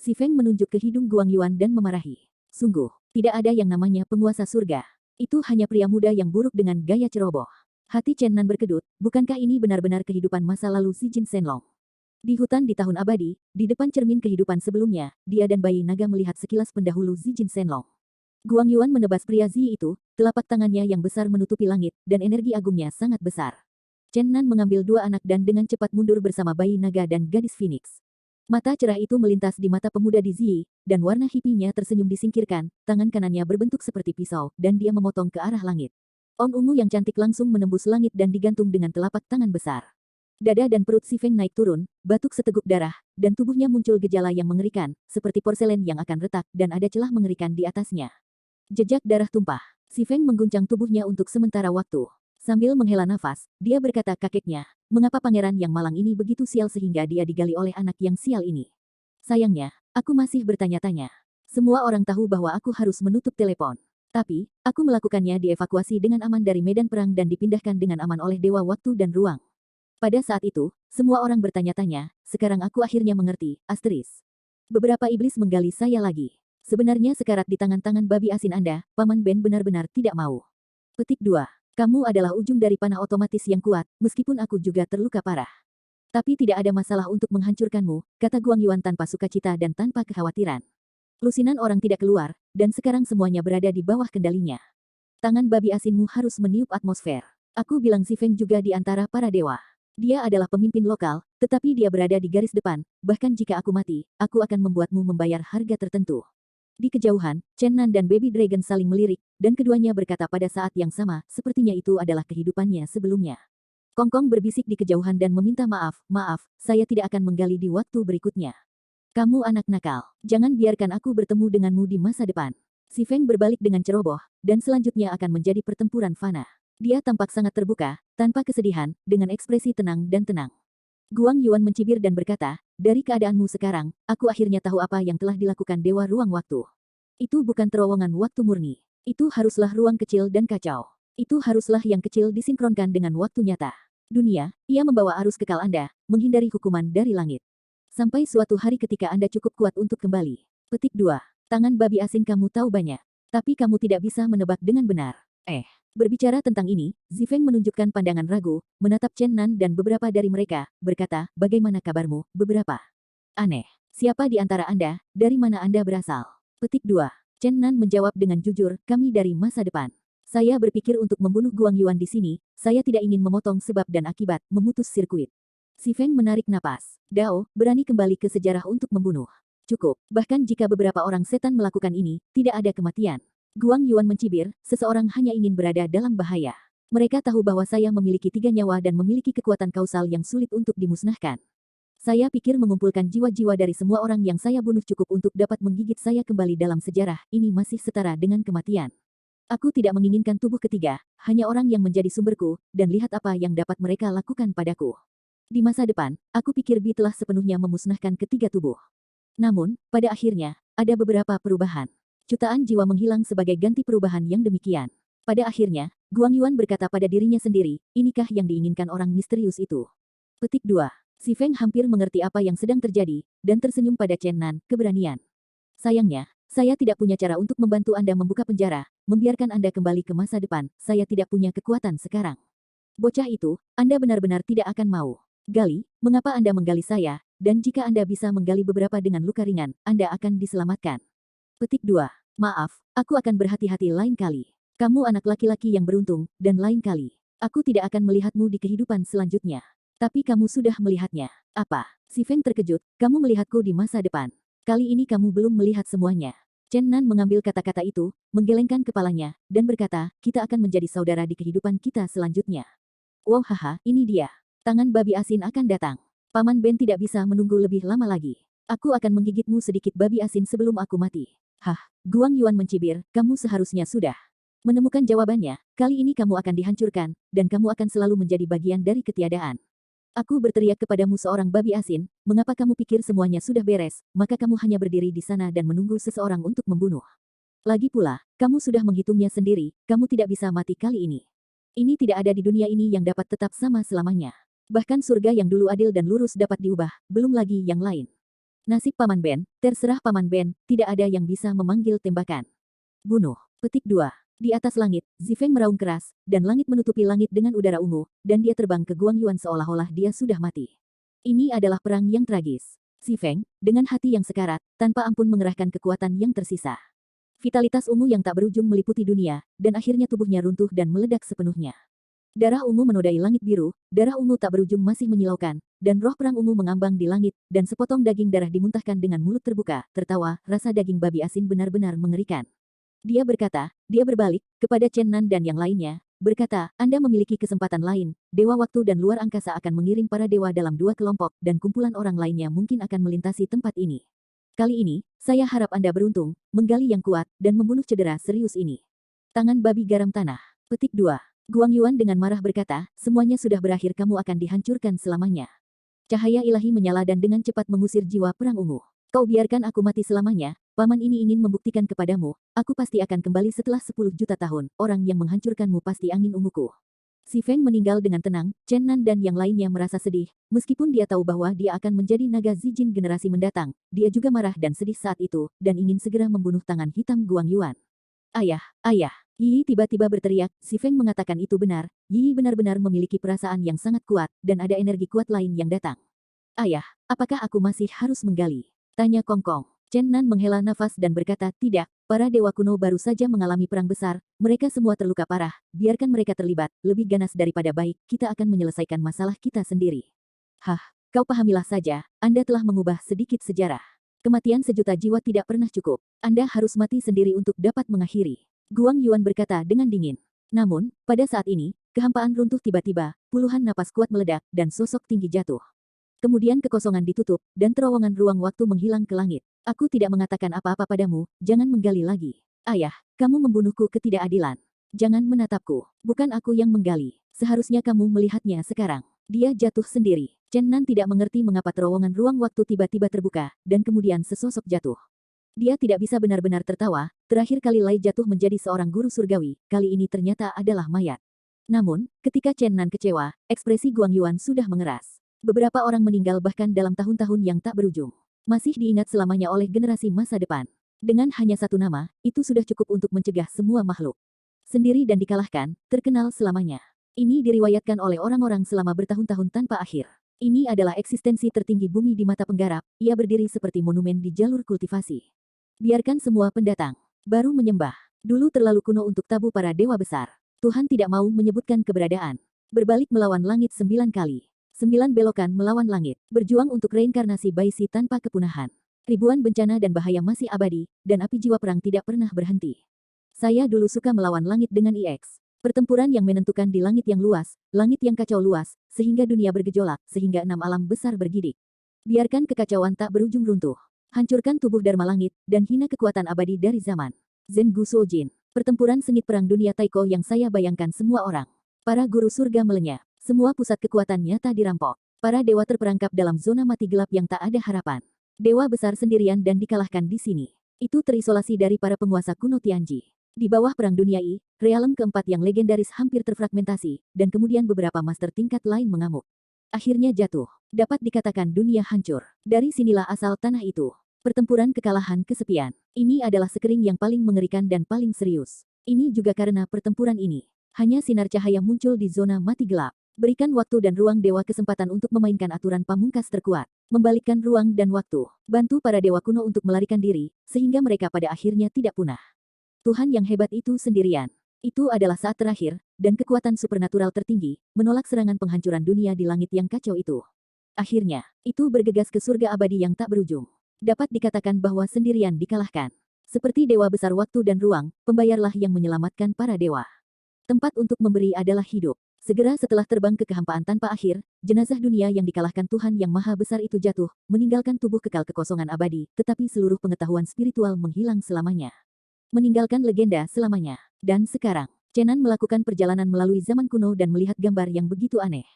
Si Feng menunjuk ke hidung Guang Yuan dan memarahi. Sungguh, tidak ada yang namanya penguasa surga. Itu hanya pria muda yang buruk dengan gaya ceroboh. Hati Chen Nan berkedut, bukankah ini benar-benar kehidupan masa lalu Zijin Shenlong? Di hutan di tahun abadi, di depan cermin kehidupan sebelumnya, dia dan bayi naga melihat sekilas pendahulu Zijin Shenlong. Guang Yuan menebas pria Zi itu, telapak tangannya yang besar menutupi langit, dan energi agungnya sangat besar. Chen Nan mengambil dua anak dan dengan cepat mundur bersama bayi naga dan gadis Phoenix. Mata cerah itu melintas di mata pemuda di Zi, dan warna hipinya tersenyum disingkirkan, tangan kanannya berbentuk seperti pisau, dan dia memotong ke arah langit. On ungu yang cantik langsung menembus langit dan digantung dengan telapak tangan besar. Dada dan perut si Feng naik turun, batuk seteguk darah, dan tubuhnya muncul gejala yang mengerikan, seperti porselen yang akan retak, dan ada celah mengerikan di atasnya. Jejak darah tumpah. Si Feng mengguncang tubuhnya untuk sementara waktu. Sambil menghela nafas, dia berkata kakeknya, mengapa pangeran yang malang ini begitu sial sehingga dia digali oleh anak yang sial ini? Sayangnya, aku masih bertanya-tanya. Semua orang tahu bahwa aku harus menutup telepon. Tapi, aku melakukannya dievakuasi dengan aman dari medan perang dan dipindahkan dengan aman oleh Dewa Waktu dan Ruang. Pada saat itu, semua orang bertanya-tanya, sekarang aku akhirnya mengerti, asteris. Beberapa iblis menggali saya lagi. Sebenarnya sekarat di tangan-tangan babi asin Anda, Paman Ben benar-benar tidak mau. Petik 2. Kamu adalah ujung dari panah otomatis yang kuat, meskipun aku juga terluka parah. Tapi tidak ada masalah untuk menghancurkanmu, kata Guang Yuan tanpa sukacita dan tanpa kekhawatiran. Lusinan orang tidak keluar, dan sekarang semuanya berada di bawah kendalinya. Tangan babi asinmu harus meniup atmosfer. Aku bilang si Feng juga di antara para dewa. Dia adalah pemimpin lokal, tetapi dia berada di garis depan, bahkan jika aku mati, aku akan membuatmu membayar harga tertentu. Di kejauhan, Chen Nan dan Baby Dragon saling melirik, dan keduanya berkata pada saat yang sama, sepertinya itu adalah kehidupannya sebelumnya. Kongkong berbisik di kejauhan dan meminta maaf, saya tidak akan menggali di waktu berikutnya. Kamu anak nakal, jangan biarkan aku bertemu denganmu di masa depan. Si Feng berbalik dengan ceroboh, dan selanjutnya akan menjadi pertempuran fana. Dia tampak sangat terbuka, tanpa kesedihan, dengan ekspresi tenang dan tenang. Guang Yuan mencibir dan berkata, dari keadaanmu sekarang, aku akhirnya tahu apa yang telah dilakukan Dewa Ruang Waktu. Itu bukan terowongan waktu murni. Itu haruslah ruang kecil dan kacau. Itu haruslah yang kecil disinkronkan dengan waktu nyata. Dunia, ia membawa arus kekal Anda, menghindari hukuman dari langit. Sampai suatu hari ketika Anda cukup kuat untuk kembali. Petik 2. Tangan babi asing kamu tahu banyak. Tapi kamu tidak bisa menebak dengan benar. Berbicara tentang ini, Zifeng menunjukkan pandangan ragu, menatap Chen Nan dan beberapa dari mereka, berkata, bagaimana kabarmu, beberapa? Aneh. Siapa di antara Anda, dari mana Anda berasal? Petik 2. Chen Nan menjawab dengan jujur, kami dari masa depan. Saya berpikir untuk membunuh Guang Yuan di sini, saya tidak ingin memotong sebab dan akibat, memutus sirkuit. Si Feng menarik napas. Dao, berani kembali ke sejarah untuk membunuh. Cukup, bahkan jika beberapa orang setan melakukan ini, tidak ada kematian. Guang Yuan mencibir, seseorang hanya ingin berada dalam bahaya. Mereka tahu bahwa saya memiliki 3 nyawa dan memiliki kekuatan kausal yang sulit untuk dimusnahkan. Saya pikir mengumpulkan jiwa-jiwa dari semua orang yang saya bunuh cukup untuk dapat menggigit saya kembali dalam sejarah, ini masih setara dengan kematian. Aku tidak menginginkan tubuh ketiga, hanya orang yang menjadi sumberku, dan lihat apa yang dapat mereka lakukan padaku. Di masa depan, aku pikir Bi telah sepenuhnya memusnahkan ketiga tubuh. Namun, pada akhirnya, ada beberapa perubahan. Jutaan jiwa menghilang sebagai ganti perubahan yang demikian. Pada akhirnya, Guang Yuan berkata pada dirinya sendiri, inikah yang diinginkan orang misterius itu? Petik 2. Si Feng hampir mengerti apa yang sedang terjadi, dan tersenyum pada Chen Nan, keberanian. Sayangnya, saya tidak punya cara untuk membantu Anda membuka penjara, membiarkan Anda kembali ke masa depan, saya tidak punya kekuatan sekarang. Bocah itu, Anda benar-benar tidak akan mau. Gali, mengapa Anda menggali saya, dan jika Anda bisa menggali beberapa dengan luka ringan, Anda akan diselamatkan. Petik 2. Maaf, aku akan berhati-hati lain kali. Kamu anak laki-laki yang beruntung, dan lain kali. Aku tidak akan melihatmu di kehidupan selanjutnya. Tapi kamu sudah melihatnya. Apa? Si Feng terkejut, kamu melihatku di masa depan. Kali ini kamu belum melihat semuanya. Chen Nan mengambil kata-kata itu, menggelengkan kepalanya, dan berkata, kita akan menjadi saudara di kehidupan kita selanjutnya. Wow haha, ini dia. Tangan babi asin akan datang. Paman Ben tidak bisa menunggu lebih lama lagi. Aku akan menggigitmu sedikit babi asin sebelum aku mati. Hah, Guang Yuan mencibir, kamu seharusnya sudah menemukan jawabannya, kali ini kamu akan dihancurkan, dan kamu akan selalu menjadi bagian dari ketiadaan. Aku berteriak kepadamu seorang babi asin, mengapa kamu pikir semuanya sudah beres, maka kamu hanya berdiri di sana dan menunggu seseorang untuk membunuh. Lagi pula, kamu sudah menghitungnya sendiri, kamu tidak bisa mati kali ini. Ini tidak ada di dunia ini yang dapat tetap sama selamanya. Bahkan surga yang dulu adil dan lurus dapat diubah, belum lagi yang lain. Nasib Paman Ben, terserah Paman Ben, tidak ada yang bisa memanggil tembakan. Bunuh. Petik 2. Di atas langit, Zifeng meraung keras, dan langit menutupi langit dengan udara ungu, dan dia terbang ke Guang Yuan seolah-olah dia sudah mati. Ini adalah perang yang tragis. Zifeng, dengan hati yang sekarat, tanpa ampun mengerahkan kekuatan yang tersisa. Vitalitas ungu yang tak berujung meliputi dunia, dan akhirnya tubuhnya runtuh dan meledak sepenuhnya. Darah ungu menodai langit biru, darah ungu tak berujung masih menyilaukan, dan roh perang ungu mengambang di langit, dan sepotong daging darah dimuntahkan dengan mulut terbuka, tertawa, rasa daging babi asin benar-benar mengerikan. Dia berkata, dia berbalik, kepada Chen Nan dan yang lainnya, berkata, Anda memiliki kesempatan lain, Dewa Waktu dan Luar Angkasa akan mengiring para dewa dalam 2 kelompok, dan kumpulan orang lainnya mungkin akan melintasi tempat ini. Kali ini, saya harap Anda beruntung, menggali yang kuat, dan membunuh cedera serius ini. Tangan babi garam tanah. Petik 2. Guang Yuan dengan marah berkata, semuanya sudah berakhir kamu akan dihancurkan selamanya. Cahaya ilahi menyala dan dengan cepat mengusir jiwa perang ungu. Kau biarkan aku mati selamanya, paman ini ingin membuktikan kepadamu, aku pasti akan kembali setelah 10 juta tahun, orang yang menghancurkanmu pasti angin unguku. Si Feng meninggal dengan tenang, Chen Nan dan yang lainnya merasa sedih, meskipun dia tahu bahwa dia akan menjadi naga Zijin generasi mendatang, dia juga marah dan sedih saat itu, dan ingin segera membunuh tangan hitam Guang Yuan. Ayah, ayah. Yi tiba-tiba berteriak, si Feng mengatakan itu benar, Yi benar-benar memiliki perasaan yang sangat kuat, dan ada energi kuat lain yang datang. Ayah, apakah aku masih harus menggali? Tanya Kong Kong. Chen Nan menghela nafas dan berkata, tidak, para dewa kuno baru saja mengalami perang besar, mereka semua terluka parah, biarkan mereka terlibat, lebih ganas daripada baik, kita akan menyelesaikan masalah kita sendiri. Hah, kau pahamilah saja, Anda telah mengubah sedikit sejarah. Kematian sejuta jiwa tidak pernah cukup, Anda harus mati sendiri untuk dapat mengakhiri. Guang Yuan berkata dengan dingin. Namun, pada saat ini, kehampaan runtuh tiba-tiba, puluhan napas kuat meledak, dan sosok tinggi jatuh. Kemudian kekosongan ditutup, dan terowongan ruang waktu menghilang ke langit. Aku tidak mengatakan apa-apa padamu, jangan menggali lagi. Ayah, kamu membunuhku ketidakadilan. Jangan menatapku. Bukan aku yang menggali. Seharusnya kamu melihatnya sekarang. Dia jatuh sendiri. Chen Nan tidak mengerti mengapa terowongan ruang waktu tiba-tiba terbuka, dan kemudian sesosok jatuh. Dia tidak bisa benar-benar tertawa, terakhir kali Lai jatuh menjadi seorang guru surgawi, kali ini ternyata adalah mayat. Namun, ketika Chen Nan kecewa, ekspresi Guang Yuan sudah mengeras. Beberapa orang meninggal bahkan dalam tahun-tahun yang tak berujung. Masih diingat selamanya oleh generasi masa depan. Dengan hanya satu nama, itu sudah cukup untuk mencegah semua makhluk. Sendiri dan dikalahkan, terkenal selamanya. Ini diriwayatkan oleh orang-orang selama bertahun-tahun tanpa akhir. Ini adalah eksistensi tertinggi bumi di mata penggarap, ia berdiri seperti monumen di jalur kultivasi. Biarkan semua pendatang baru menyembah. Dulu terlalu kuno untuk tabu para dewa besar. Tuhan tidak mau menyebutkan keberadaan. Berbalik melawan langit 9 kali. 9 belokan melawan langit. Berjuang untuk reinkarnasi Baisi tanpa kepunahan. Ribuan bencana dan bahaya masih abadi, dan api jiwa perang tidak pernah berhenti. Saya dulu suka melawan langit dengan IX. Pertempuran yang menentukan di langit yang luas, langit yang kacau luas, sehingga dunia bergejolak, sehingga 6 alam besar bergidik. Biarkan kekacauan tak berujung runtuh. Hancurkan tubuh Dharma Langit, dan hina kekuatan abadi dari zaman. Zen Gu Shojin. Pertempuran sengit perang dunia Taiko yang saya bayangkan semua orang. Para guru surga melenyap. Semua pusat kekuatan nyata dirampok. Para dewa terperangkap dalam zona mati gelap yang tak ada harapan. Dewa besar sendirian dan dikalahkan di sini. Itu terisolasi dari para penguasa kuno Tianji. Di bawah Perang Dunia I, realem keempat yang legendaris hampir terfragmentasi, dan kemudian beberapa master tingkat lain mengamuk. Akhirnya jatuh. Dapat dikatakan dunia hancur. Dari sinilah asal tanah itu. Pertempuran kekalahan kesepian. Ini adalah sekering yang paling mengerikan dan paling serius. Ini juga karena pertempuran ini. Hanya sinar cahaya muncul di zona mati gelap. Berikan waktu dan ruang dewa kesempatan untuk memainkan aturan pamungkas terkuat. Membalikkan ruang dan waktu. Bantu para dewa kuno untuk melarikan diri, sehingga mereka pada akhirnya tidak punah. Tuhan yang hebat itu sendirian. Itu adalah saat terakhir, dan kekuatan supernatural tertinggi, menolak serangan penghancuran dunia di langit yang kacau itu. Akhirnya, itu bergegas ke surga abadi yang tak berujung. Dapat dikatakan bahwa sendirian dikalahkan. Seperti dewa besar waktu dan ruang, pembayarlah yang menyelamatkan para dewa. Tempat untuk memberi adalah hidup. Segera setelah terbang ke kehampaan tanpa akhir, jenazah dunia yang dikalahkan Tuhan yang maha besar itu jatuh, meninggalkan tubuh kekal kekosongan abadi, tetapi seluruh pengetahuan spiritual menghilang selamanya. Meninggalkan legenda selamanya. Dan sekarang, Chen Nan melakukan perjalanan melalui zaman kuno dan melihat gambar yang begitu aneh.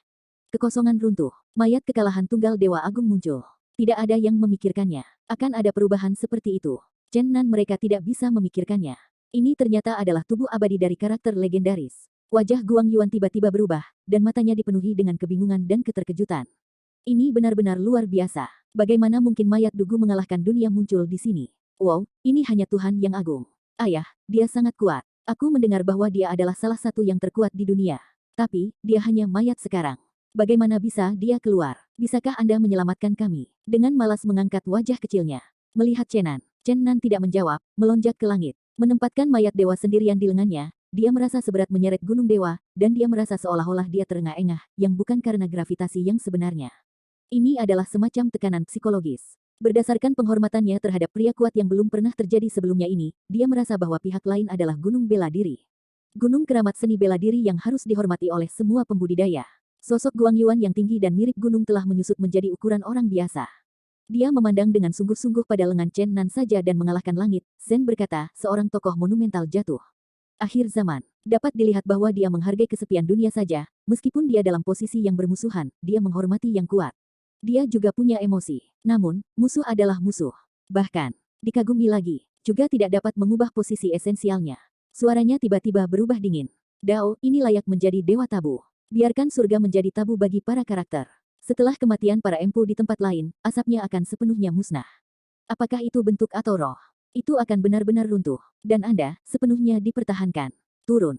Kekosongan runtuh, mayat kekalahan tunggal Dewa Agung muncul. Tidak ada yang memikirkannya. Akan ada perubahan seperti itu. Chen Nan mereka tidak bisa memikirkannya. Ini ternyata adalah tubuh abadi dari karakter legendaris. Wajah Guang Yuan tiba-tiba berubah, dan matanya dipenuhi dengan kebingungan dan keterkejutan. Ini benar-benar luar biasa. Bagaimana mungkin mayat Dugu mengalahkan dunia muncul di sini? Wow, ini hanya Tuhan yang agung. Ayah, dia sangat kuat. Aku mendengar bahwa dia adalah salah satu yang terkuat di dunia. Tapi, dia hanya mayat sekarang. Bagaimana bisa dia keluar? Bisakah Anda menyelamatkan kami? Dengan malas mengangkat wajah kecilnya. Melihat Chen Nan tidak menjawab, melonjak ke langit. Menempatkan mayat dewa sendirian di lengannya, dia merasa seberat menyeret gunung dewa, dan dia merasa seolah-olah dia terengah-engah, yang bukan karena gravitasi yang sebenarnya. Ini adalah semacam tekanan psikologis. Berdasarkan penghormatannya terhadap pria kuat yang belum pernah terjadi sebelumnya ini, dia merasa bahwa pihak lain adalah gunung bela diri. Gunung keramat seni bela diri yang harus dihormati oleh semua pembudidaya. Sosok Guang Yuan yang tinggi dan mirip gunung telah menyusut menjadi ukuran orang biasa. Dia memandang dengan sungguh-sungguh pada lengan Chen Nan saja dan mengalahkan langit. Zen berkata, seorang tokoh monumental jatuh. Akhir zaman, dapat dilihat bahwa dia menghargai kesepian dunia saja, meskipun dia dalam posisi yang bermusuhan, dia menghormati yang kuat. Dia juga punya emosi. Namun, musuh adalah musuh. Bahkan, dikagumi lagi, juga tidak dapat mengubah posisi esensialnya. Suaranya tiba-tiba berubah dingin. Dao, ini layak menjadi dewa tabu. Biarkan surga menjadi tabu bagi para karakter. Setelah kematian para empu di tempat lain, asapnya akan sepenuhnya musnah. Apakah itu bentuk atau roh? Itu akan benar-benar runtuh. Dan Anda, sepenuhnya dipertahankan. Turun.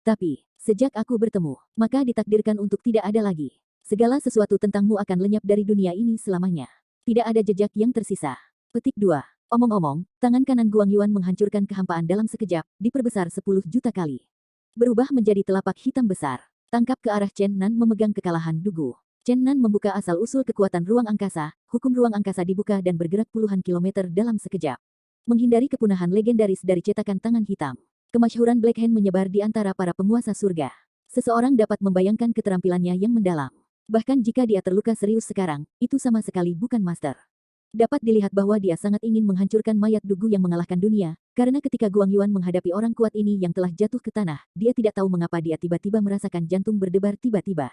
Tapi, sejak aku bertemu, maka ditakdirkan untuk tidak ada lagi. Segala sesuatu tentangmu akan lenyap dari dunia ini selamanya. Tidak ada jejak yang tersisa. Petik 2. Omong-omong, tangan kanan Guang Yuan menghancurkan kehampaan dalam sekejap, diperbesar 10 juta kali. Berubah menjadi telapak hitam besar. Tangkap ke arah Chen Nan memegang kekalahan Dugu. Chen Nan membuka asal-usul kekuatan ruang angkasa, hukum ruang angkasa dibuka dan bergerak puluhan kilometer dalam sekejap. Menghindari kepunahan legendaris dari cetakan tangan hitam. Kemasyhuran Black Hand menyebar di antara para penguasa surga. Seseorang dapat membayangkan keterampilannya yang mendalam. Bahkan jika dia terluka serius sekarang, itu sama sekali bukan master. Dapat dilihat bahwa dia sangat ingin menghancurkan mayat Dugu yang mengalahkan dunia, Karena ketika Guang Yuan menghadapi orang kuat ini yang telah jatuh ke tanah, dia tidak tahu mengapa dia tiba-tiba merasakan jantung berdebar tiba-tiba.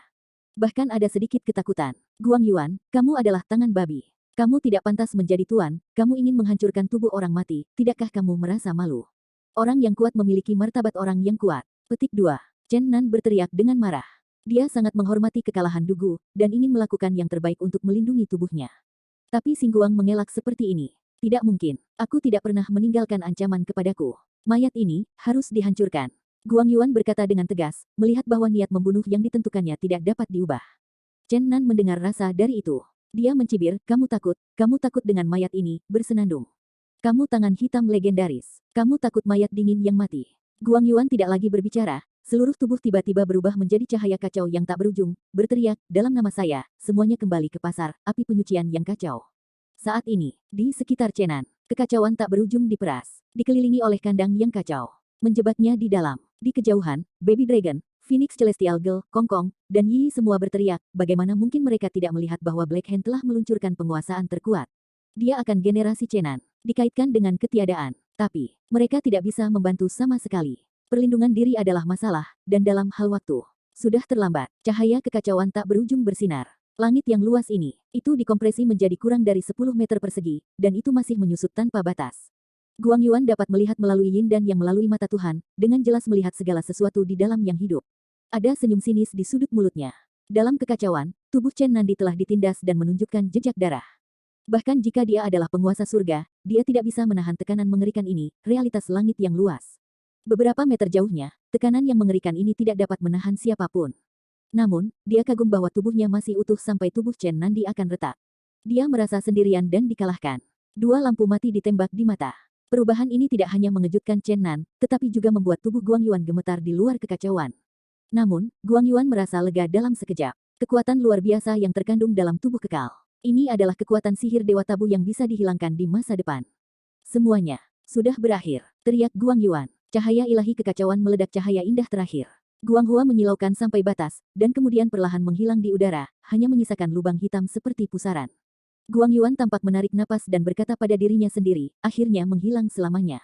Bahkan ada sedikit ketakutan. Guang Yuan, kamu adalah tangan babi. Kamu tidak pantas menjadi tuan, kamu ingin menghancurkan tubuh orang mati, tidakkah kamu merasa malu? Orang yang kuat memiliki martabat orang yang kuat. Petik 2. Chen Nan berteriak dengan marah. Dia sangat menghormati kekalahan Dugu, dan ingin melakukan yang terbaik untuk melindungi tubuhnya. Tapi Xingguang mengelak seperti ini. Tidak mungkin, aku tidak pernah meninggalkan ancaman kepadaku. Mayat ini harus dihancurkan. Guang Yuan berkata dengan tegas, melihat bahwa niat membunuh yang ditentukannya tidak dapat diubah. Chen Nan mendengar rasa dari itu. Dia mencibir, kamu takut dengan mayat ini, bersenandung. Kamu tangan hitam legendaris. Kamu takut mayat dingin yang mati. Guang Yuan tidak lagi berbicara, seluruh tubuh tiba-tiba berubah menjadi cahaya kacau yang tak berujung, berteriak, dalam nama saya, semuanya kembali ke pasar, api penyucian yang kacau. Saat ini, di sekitar Chenan, kekacauan tak berujung diperas, dikelilingi oleh kandang yang kacau. Menjebaknya di dalam. Di kejauhan, Baby Dragon, Phoenix Celestial Girl, Kong Kong, dan Yi semua berteriak, bagaimana mungkin mereka tidak melihat bahwa Black Hand telah meluncurkan penguasaan terkuat. Dia akan generasi Chenan, dikaitkan dengan ketiadaan. Tapi, mereka tidak bisa membantu sama sekali. Perlindungan diri adalah masalah, dan dalam hal waktu, sudah terlambat. Cahaya kekacauan tak berujung bersinar. Langit yang luas ini, itu dikompresi menjadi kurang dari 10 meter persegi, dan itu masih menyusut tanpa batas. Guang Yuan dapat melihat melalui Yin dan yang melalui mata Tuhan, dengan jelas melihat segala sesuatu di dalam yang hidup. Ada senyum sinis di sudut mulutnya. Dalam kekacauan, tubuh Chen Nandi telah ditindas dan menunjukkan jejak darah. Bahkan jika dia adalah penguasa surga, dia tidak bisa menahan tekanan mengerikan ini, realitas langit yang luas. Beberapa meter jauhnya, tekanan yang mengerikan ini tidak dapat menahan siapapun. Namun, dia kagum bahwa tubuhnya masih utuh sampai tubuh Chen Nandi akan retak. Dia merasa sendirian dan dikalahkan. 2 lampu mati ditembak di mata. Perubahan ini tidak hanya mengejutkan Chen Nan, tetapi juga membuat tubuh Guang Yuan gemetar di luar kekacauan. Namun, Guang Yuan merasa lega dalam sekejap. Kekuatan luar biasa yang terkandung dalam tubuh kekal. Ini adalah kekuatan sihir Dewa Tabu yang bisa dihilangkan di masa depan. Semuanya sudah berakhir, teriak Guang Yuan. Cahaya ilahi kekacauan meledak cahaya indah terakhir. Guang Hua menyilaukan sampai batas, dan kemudian perlahan menghilang di udara, hanya menyisakan lubang hitam seperti pusaran. Guang Yuan tampak menarik napas dan berkata pada dirinya sendiri, akhirnya menghilang selamanya.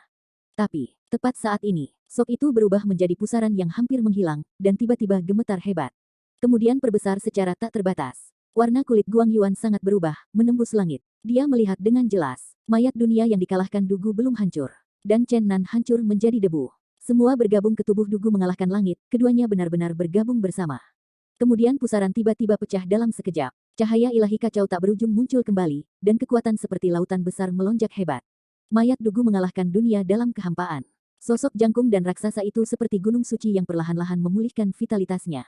Tapi, tepat saat ini, sok itu berubah menjadi pusaran yang hampir menghilang, dan tiba-tiba gemetar hebat. Kemudian perbesar secara tak terbatas. Warna kulit Guang Yuan sangat berubah, menembus langit. Dia melihat dengan jelas, mayat dunia yang dikalahkan Dugu belum hancur. Dan Chen Nan hancur menjadi debu. Semua bergabung ke tubuh Dugu mengalahkan langit, keduanya benar-benar bergabung bersama. Kemudian pusaran tiba-tiba pecah dalam sekejap. Cahaya ilahi kacau tak berujung muncul kembali, dan kekuatan seperti lautan besar melonjak hebat. Mayat Dugu mengalahkan dunia dalam kehampaan. Sosok jangkung dan raksasa itu seperti gunung suci yang perlahan-lahan memulihkan vitalitasnya.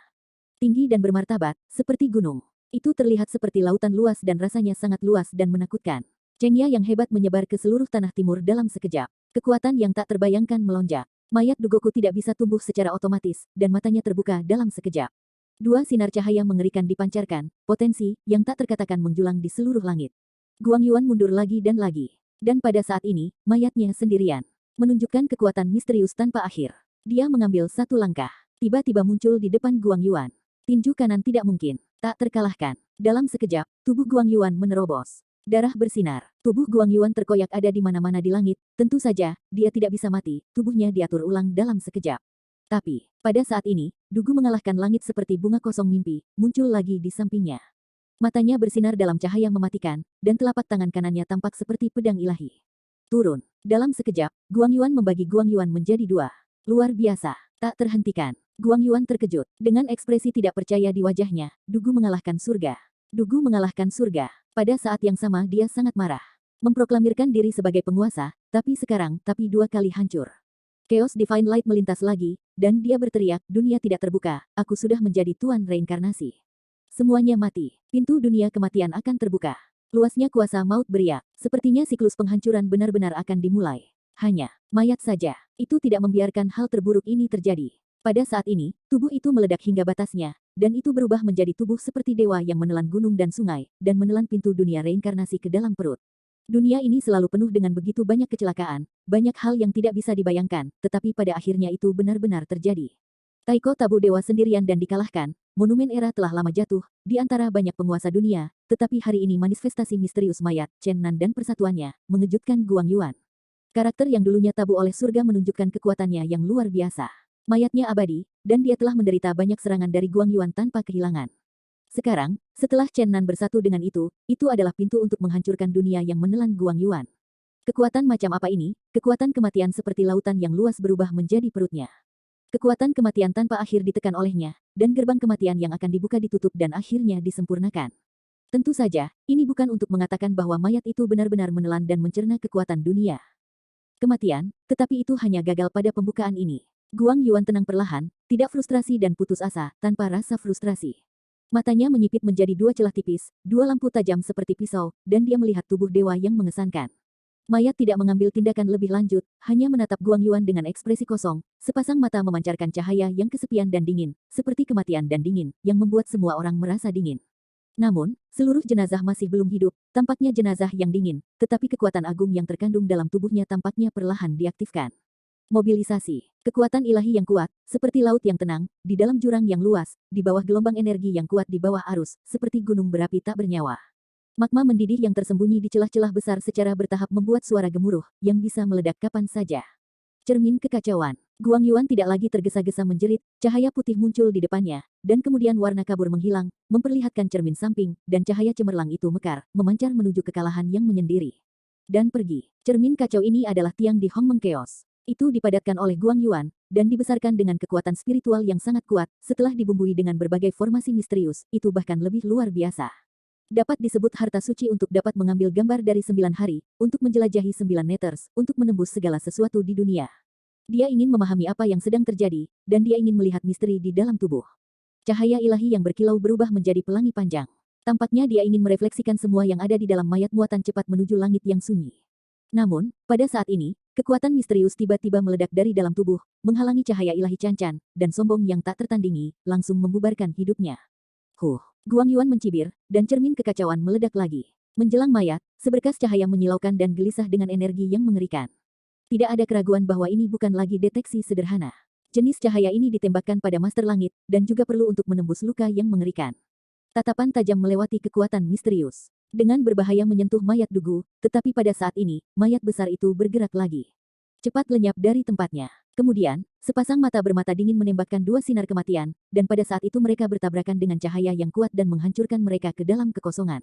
Tinggi dan bermartabat, seperti gunung. Itu terlihat seperti lautan luas dan rasanya sangat luas dan menakutkan. Chengya yang hebat menyebar ke seluruh tanah timur dalam sekejap. Kekuatan yang tak terbayangkan melonjak. Mayat Dugoku tidak bisa tumbuh secara otomatis, dan matanya terbuka dalam sekejap. 2 sinar cahaya mengerikan dipancarkan, potensi yang tak terkatakan menjulang di seluruh langit. Guang Yuan mundur lagi dan lagi. Dan pada saat ini, mayatnya sendirian. Menunjukkan kekuatan misterius tanpa akhir. Dia mengambil satu langkah. Tiba-tiba muncul di depan Guang Yuan. Tinju kanan tidak mungkin, tak terkalahkan. Dalam sekejap, tubuh Guang Yuan menerobos. Darah bersinar. Tubuh Guang Yuan terkoyak ada di mana-mana di langit. Tentu saja, dia tidak bisa mati. Tubuhnya diatur ulang dalam sekejap. Tapi, pada saat ini, Dugu mengalahkan langit seperti bunga kosong mimpi, muncul lagi di sampingnya. Matanya bersinar dalam cahaya mematikan, dan telapak tangan kanannya tampak seperti pedang ilahi. Turun. Dalam sekejap, Guang Yuan membagi Guang Yuan menjadi 2. Luar biasa. Tak terhentikan. Guang Yuan terkejut. Dengan ekspresi tidak percaya di wajahnya, Dugu mengalahkan surga. Dugu mengalahkan surga. Pada saat yang sama dia sangat marah. Memproklamirkan diri sebagai penguasa, tapi sekarang, 2 kali hancur. Chaos Divine Light melintas lagi, dan dia berteriak, dunia tidak terbuka, aku sudah menjadi tuan reinkarnasi. Semuanya mati, pintu dunia kematian akan terbuka. Luasnya kuasa maut beriak, sepertinya siklus penghancuran benar-benar akan dimulai. Hanya, mayat saja, itu tidak membiarkan hal terburuk ini terjadi. Pada saat ini, tubuh itu meledak hingga batasnya, dan itu berubah menjadi tubuh seperti dewa yang menelan gunung dan sungai, dan menelan pintu dunia reinkarnasi ke dalam perut. Dunia ini selalu penuh dengan begitu banyak kecelakaan, banyak hal yang tidak bisa dibayangkan, tetapi pada akhirnya itu benar-benar terjadi. Taiko Tabu Dewa sendirian dan dikalahkan, monumen era telah lama jatuh, di antara banyak penguasa dunia, tetapi hari ini manifestasi misterius mayat, Chen Nan dan persatuannya, mengejutkan Guang Yuan. Karakter yang dulunya tabu oleh surga menunjukkan kekuatannya yang luar biasa. Mayatnya abadi, dan dia telah menderita banyak serangan dari Guang Yuan tanpa kehilangan. Sekarang, setelah Chen Nan bersatu dengan itu adalah pintu untuk menghancurkan dunia yang menelan Guang Yuan. Kekuatan macam apa ini? Kekuatan kematian seperti lautan yang luas berubah menjadi perutnya. Kekuatan kematian tanpa akhir ditekan olehnya, dan gerbang kematian yang akan dibuka ditutup dan akhirnya disempurnakan. Tentu saja, ini bukan untuk mengatakan bahwa mayat itu benar-benar menelan dan mencerna kekuatan dunia. Kematian, tetapi itu hanya gagal pada pembukaan ini. Guang Yuan tenang perlahan, tidak frustrasi dan putus asa, tanpa rasa frustrasi. Matanya menyipit menjadi dua celah tipis, dua lampu tajam seperti pisau, dan dia melihat tubuh dewa yang mengesankan. Mayat tidak mengambil tindakan lebih lanjut, hanya menatap Guang Yuan dengan ekspresi kosong, sepasang mata memancarkan cahaya yang kesepian dan dingin, seperti kematian dan dingin, yang membuat semua orang merasa dingin. Namun, seluruh jenazah masih belum hidup, tampaknya jenazah yang dingin, tetapi kekuatan agung yang terkandung dalam tubuhnya tampaknya perlahan diaktifkan. Mobilisasi, kekuatan ilahi yang kuat, seperti laut yang tenang, di dalam jurang yang luas, di bawah gelombang energi yang kuat di bawah arus, seperti gunung berapi tak bernyawa. Magma mendidih yang tersembunyi di celah-celah besar secara bertahap membuat suara gemuruh, yang bisa meledak kapan saja. Cermin kekacauan. Guang Yuan tidak lagi tergesa-gesa menjerit, cahaya putih muncul di depannya, dan kemudian warna kabur menghilang, memperlihatkan cermin samping, dan cahaya cemerlang itu mekar, memancar menuju kekalahan yang menyendiri. Dan pergi. Cermin kacau ini adalah tiang di Hongmeng Chaos. Itu dipadatkan oleh Guang Yuan, dan dibesarkan dengan kekuatan spiritual yang sangat kuat, setelah dibumbui dengan berbagai formasi misterius, itu bahkan lebih luar biasa. Dapat disebut harta suci untuk dapat mengambil gambar dari 9 hari, untuk menjelajahi 9 meters, untuk menembus segala sesuatu di dunia. Dia ingin memahami apa yang sedang terjadi, dan dia ingin melihat misteri di dalam tubuh. Cahaya ilahi yang berkilau berubah menjadi pelangi panjang. Tampaknya dia ingin merefleksikan semua yang ada di dalam mayat muatan cepat menuju langit yang sunyi. Namun, pada saat ini, kekuatan misterius tiba-tiba meledak dari dalam tubuh, menghalangi cahaya ilahi Cancan, dan sombong yang tak tertandingi, langsung membubarkan hidupnya. Guang Yuan mencibir, dan cermin kekacauan meledak lagi. Menjelang mayat, seberkas cahaya menyilaukan dan gelisah dengan energi yang mengerikan. Tidak ada keraguan bahwa ini bukan lagi deteksi sederhana. Jenis cahaya ini ditembakkan pada Master Langit, dan juga perlu untuk menembus luka yang mengerikan. Tatapan tajam melewati kekuatan misterius. Dengan berbahaya menyentuh mayat Dugu, tetapi pada saat ini, mayat besar itu bergerak lagi. Cepat lenyap dari tempatnya. Kemudian, sepasang mata bermata dingin menembakkan dua sinar kematian, dan pada saat itu mereka bertabrakan dengan cahaya yang kuat dan menghancurkan mereka ke dalam kekosongan.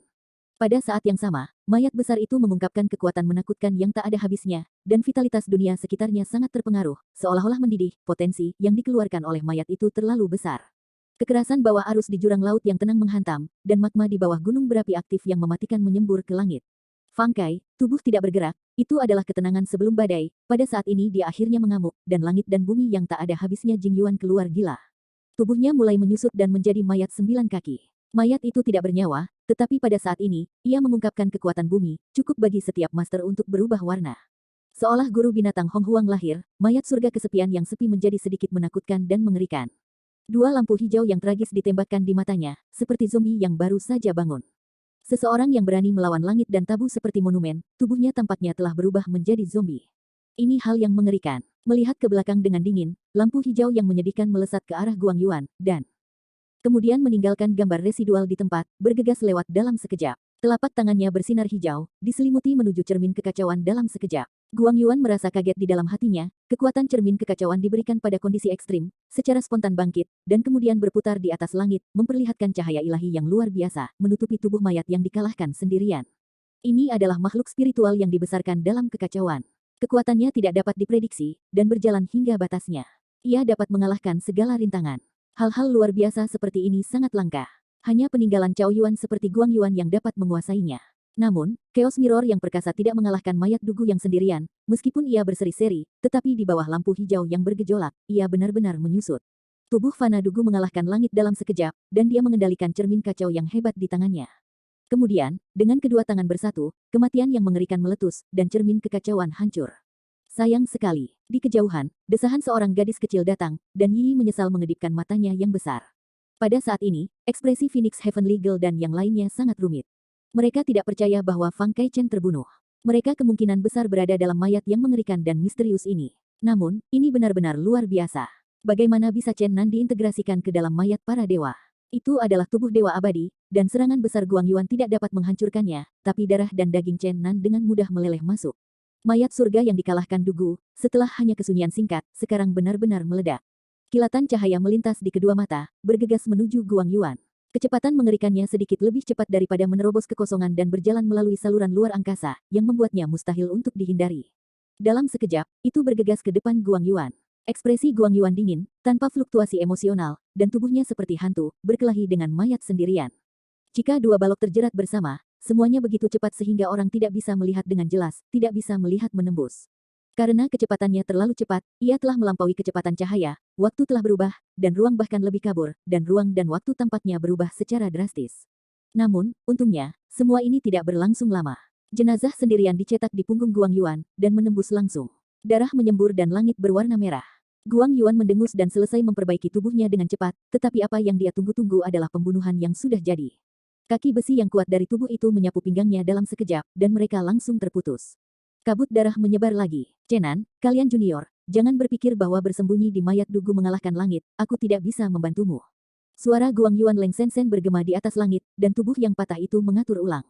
Pada saat yang sama, mayat besar itu mengungkapkan kekuatan menakutkan yang tak ada habisnya, dan vitalitas dunia sekitarnya sangat terpengaruh, seolah-olah mendidih. Potensi yang dikeluarkan oleh mayat itu terlalu besar. Kekerasan bawah arus di jurang laut yang tenang menghantam, dan magma di bawah gunung berapi aktif yang mematikan menyembur ke langit. Fang Kai, tubuh tidak bergerak, itu adalah ketenangan sebelum badai. Pada saat ini dia akhirnya mengamuk, dan langit dan bumi yang tak ada habisnya Jing Yuan keluar gila. Tubuhnya mulai menyusut dan menjadi mayat 9 kaki. Mayat itu tidak bernyawa, tetapi pada saat ini, ia mengungkapkan kekuatan bumi, cukup bagi setiap master untuk berubah warna. Seolah guru binatang Hong Huang lahir, mayat surga kesepian yang sepi menjadi sedikit menakutkan dan mengerikan. Dua lampu hijau yang tragis ditembakkan di matanya, seperti zombie yang baru saja bangun. Seseorang yang berani melawan langit dan tabu seperti monumen, tubuhnya tampaknya telah berubah menjadi zombie. Ini hal yang mengerikan. Melihat ke belakang dengan dingin, lampu hijau yang menyedihkan melesat ke arah Guang Yuan, dan kemudian meninggalkan gambar residual di tempat, bergegas lewat dalam sekejap. Telapak tangannya bersinar hijau, diselimuti menuju cermin kekacauan dalam sekejap. Guang Yuan merasa kaget di dalam hatinya, kekuatan cermin kekacauan diberikan pada kondisi ekstrim, secara spontan bangkit, dan kemudian berputar di atas langit, memperlihatkan cahaya ilahi yang luar biasa, menutupi tubuh mayat yang dikalahkan sendirian. Ini adalah makhluk spiritual yang dibesarkan dalam kekacauan. Kekuatannya tidak dapat diprediksi, dan berjalan hingga batasnya. Ia dapat mengalahkan segala rintangan. Hal-hal luar biasa seperti ini sangat langka. Hanya peninggalan Cao Yuan seperti Guang Yuan yang dapat menguasainya. Namun, Chaos Mirror yang perkasa tidak mengalahkan mayat Dugu yang sendirian, meskipun ia berseri-seri, tetapi di bawah lampu hijau yang bergejolak, ia benar-benar menyusut. Tubuh Fana Dugu mengalahkan langit dalam sekejap, dan dia mengendalikan cermin kacau yang hebat di tangannya. Kemudian, dengan kedua tangan bersatu, kematian yang mengerikan meletus, dan cermin kekacauan hancur. Sayang sekali, di kejauhan, desahan seorang gadis kecil datang, dan Yi menyesal mengedipkan matanya yang besar. Pada saat ini, ekspresi Phoenix Heavenly Girl dan yang lainnya sangat rumit. Mereka tidak percaya bahwa Fang Kai Chen terbunuh. Mereka kemungkinan besar berada dalam mayat yang mengerikan dan misterius ini. Namun, ini benar-benar luar biasa. Bagaimana bisa Chen Nan diintegrasikan ke dalam mayat para dewa? Itu adalah tubuh dewa abadi, dan serangan besar Guang Yuan tidak dapat menghancurkannya, tapi darah dan daging Chen Nan dengan mudah meleleh masuk. Mayat surga yang dikalahkan Dugu, setelah hanya kesunyian singkat, sekarang benar-benar meledak. Kilatan cahaya melintas di kedua mata, bergegas menuju Guang Yuan. Kecepatan mengerikannya sedikit lebih cepat daripada menerobos kekosongan dan berjalan melalui saluran luar angkasa, yang membuatnya mustahil untuk dihindari. Dalam sekejap, itu bergegas ke depan Guang Yuan. Ekspresi Guang Yuan dingin, tanpa fluktuasi emosional, dan tubuhnya seperti hantu, berkelahi dengan mayat sendirian. Jika dua balok terjerat bersama, semuanya begitu cepat sehingga orang tidak bisa melihat dengan jelas, tidak bisa melihat menembus. Karena kecepatannya terlalu cepat, ia telah melampaui kecepatan cahaya, waktu telah berubah, dan ruang bahkan lebih kabur, dan ruang dan waktu tampaknya berubah secara drastis. Namun, untungnya, semua ini tidak berlangsung lama. Jenazah sendirian dicetak di punggung Guang Yuan, dan menembus langsung. Darah menyembur dan langit berwarna merah. Guang Yuan mendengus dan selesai memperbaiki tubuhnya dengan cepat, tetapi apa yang dia tunggu-tunggu adalah pembunuhan yang sudah jadi. Kaki besi yang kuat dari tubuh itu menyapu pinggangnya dalam sekejap, dan mereka langsung terputus. Kabut darah menyebar lagi. Chenan, kalian junior, jangan berpikir bahwa bersembunyi di mayat Dugu mengalahkan langit, aku tidak bisa membantumu. Suara Guang Yuan Leng Sensen bergema di atas langit, dan tubuh yang patah itu mengatur ulang.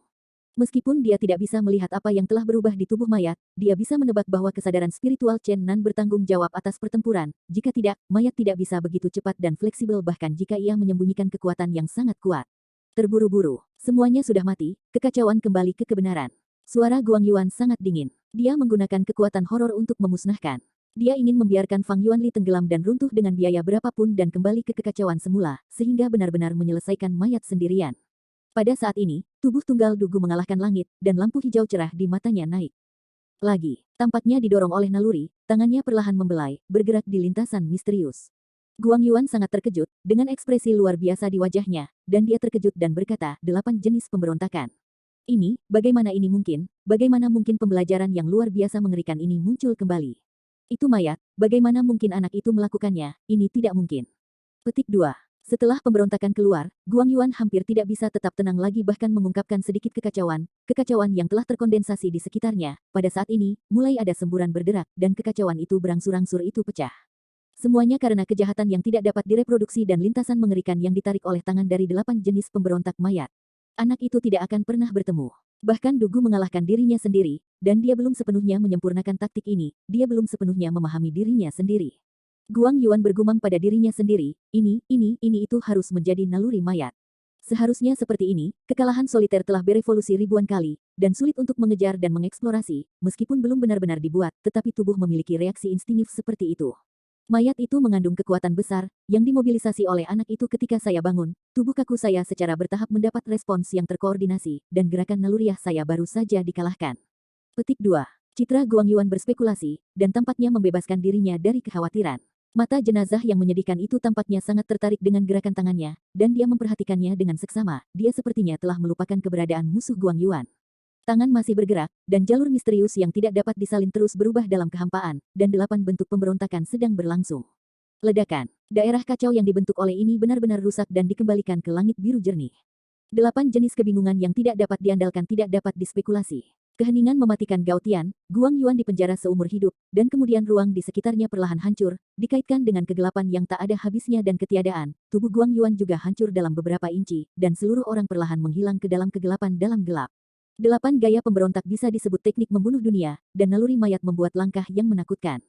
Meskipun dia tidak bisa melihat apa yang telah berubah di tubuh mayat, dia bisa menebak bahwa kesadaran spiritual Chen Nan bertanggung jawab atas pertempuran, jika tidak, mayat tidak bisa begitu cepat dan fleksibel bahkan jika ia menyembunyikan kekuatan yang sangat kuat. Terburu-buru, semuanya sudah mati, kekacauan kembali ke kebenaran. Suara Guang Yuan sangat dingin. Dia menggunakan kekuatan horor untuk memusnahkan. Dia ingin membiarkan Fang Yuanli tenggelam dan runtuh dengan biaya berapapun dan kembali ke kekacauan semula, sehingga benar-benar menyelesaikan mayat sendirian. Pada saat ini, tubuh tunggal Dugu mengalahkan langit, dan lampu hijau cerah di matanya naik. Lagi, tampaknya didorong oleh naluri, tangannya perlahan membelai, bergerak di lintasan misterius. Guang Yuan sangat terkejut, dengan ekspresi luar biasa di wajahnya, dan dia terkejut dan berkata, 8 jenis pemberontakan. Ini, bagaimana ini mungkin, bagaimana mungkin pembelajaran yang luar biasa mengerikan ini muncul kembali? Itu mayat, bagaimana mungkin anak itu melakukannya, ini tidak mungkin. Petik 2. Setelah pemberontakan keluar, Guang Yuan hampir tidak bisa tetap tenang lagi bahkan mengungkapkan sedikit kekacauan yang telah terkondensasi di sekitarnya. Pada saat ini, mulai ada semburan berderak, dan kekacauan itu berangsur-angsur itu pecah. Semuanya karena kejahatan yang tidak dapat direproduksi dan lintasan mengerikan yang ditarik oleh tangan dari 8 jenis pemberontak mayat. Anak itu tidak akan pernah bertemu. Bahkan Dugu mengalahkan dirinya sendiri, dan dia belum sepenuhnya menyempurnakan taktik ini, dia belum sepenuhnya memahami dirinya sendiri. Guang Yuan bergumam pada dirinya sendiri, ini itu harus menjadi naluri mayat. Seharusnya seperti ini, kekalahan soliter telah berevolusi ribuan kali, dan sulit untuk mengejar dan mengeksplorasi, meskipun belum benar-benar dibuat, tetapi tubuh memiliki reaksi instingif seperti itu. Mayat itu mengandung kekuatan besar, yang dimobilisasi oleh anak itu ketika saya bangun, tubuh kaku saya secara bertahap mendapat respons yang terkoordinasi, dan gerakan naluriah saya baru saja dikalahkan. Petik 2. Citra Guang Yuan berspekulasi, dan tampaknya membebaskan dirinya dari kekhawatiran. Mata jenazah yang menyedihkan itu tampaknya sangat tertarik dengan gerakan tangannya, dan dia memperhatikannya dengan seksama, dia sepertinya telah melupakan keberadaan musuh Guang Yuan. Tangan masih bergerak, dan jalur misterius yang tidak dapat disalin terus berubah dalam kehampaan, dan 8 bentuk pemberontakan sedang berlangsung. Ledakan. Daerah kacau yang dibentuk oleh ini benar-benar rusak dan dikembalikan ke langit biru jernih. 8 jenis kebingungan yang tidak dapat diandalkan tidak dapat dispekulasi. Keheningan mematikan Gao Tian, Guang Yuan dipenjara seumur hidup, dan kemudian ruang di sekitarnya perlahan hancur, dikaitkan dengan kegelapan yang tak ada habisnya dan ketiadaan. Tubuh Guang Yuan juga hancur dalam beberapa inci, dan seluruh orang perlahan menghilang ke dalam kegelapan dalam gelap. 8 gaya pemberontak bisa disebut teknik membunuh dunia, dan naluri mayat membuat langkah yang menakutkan.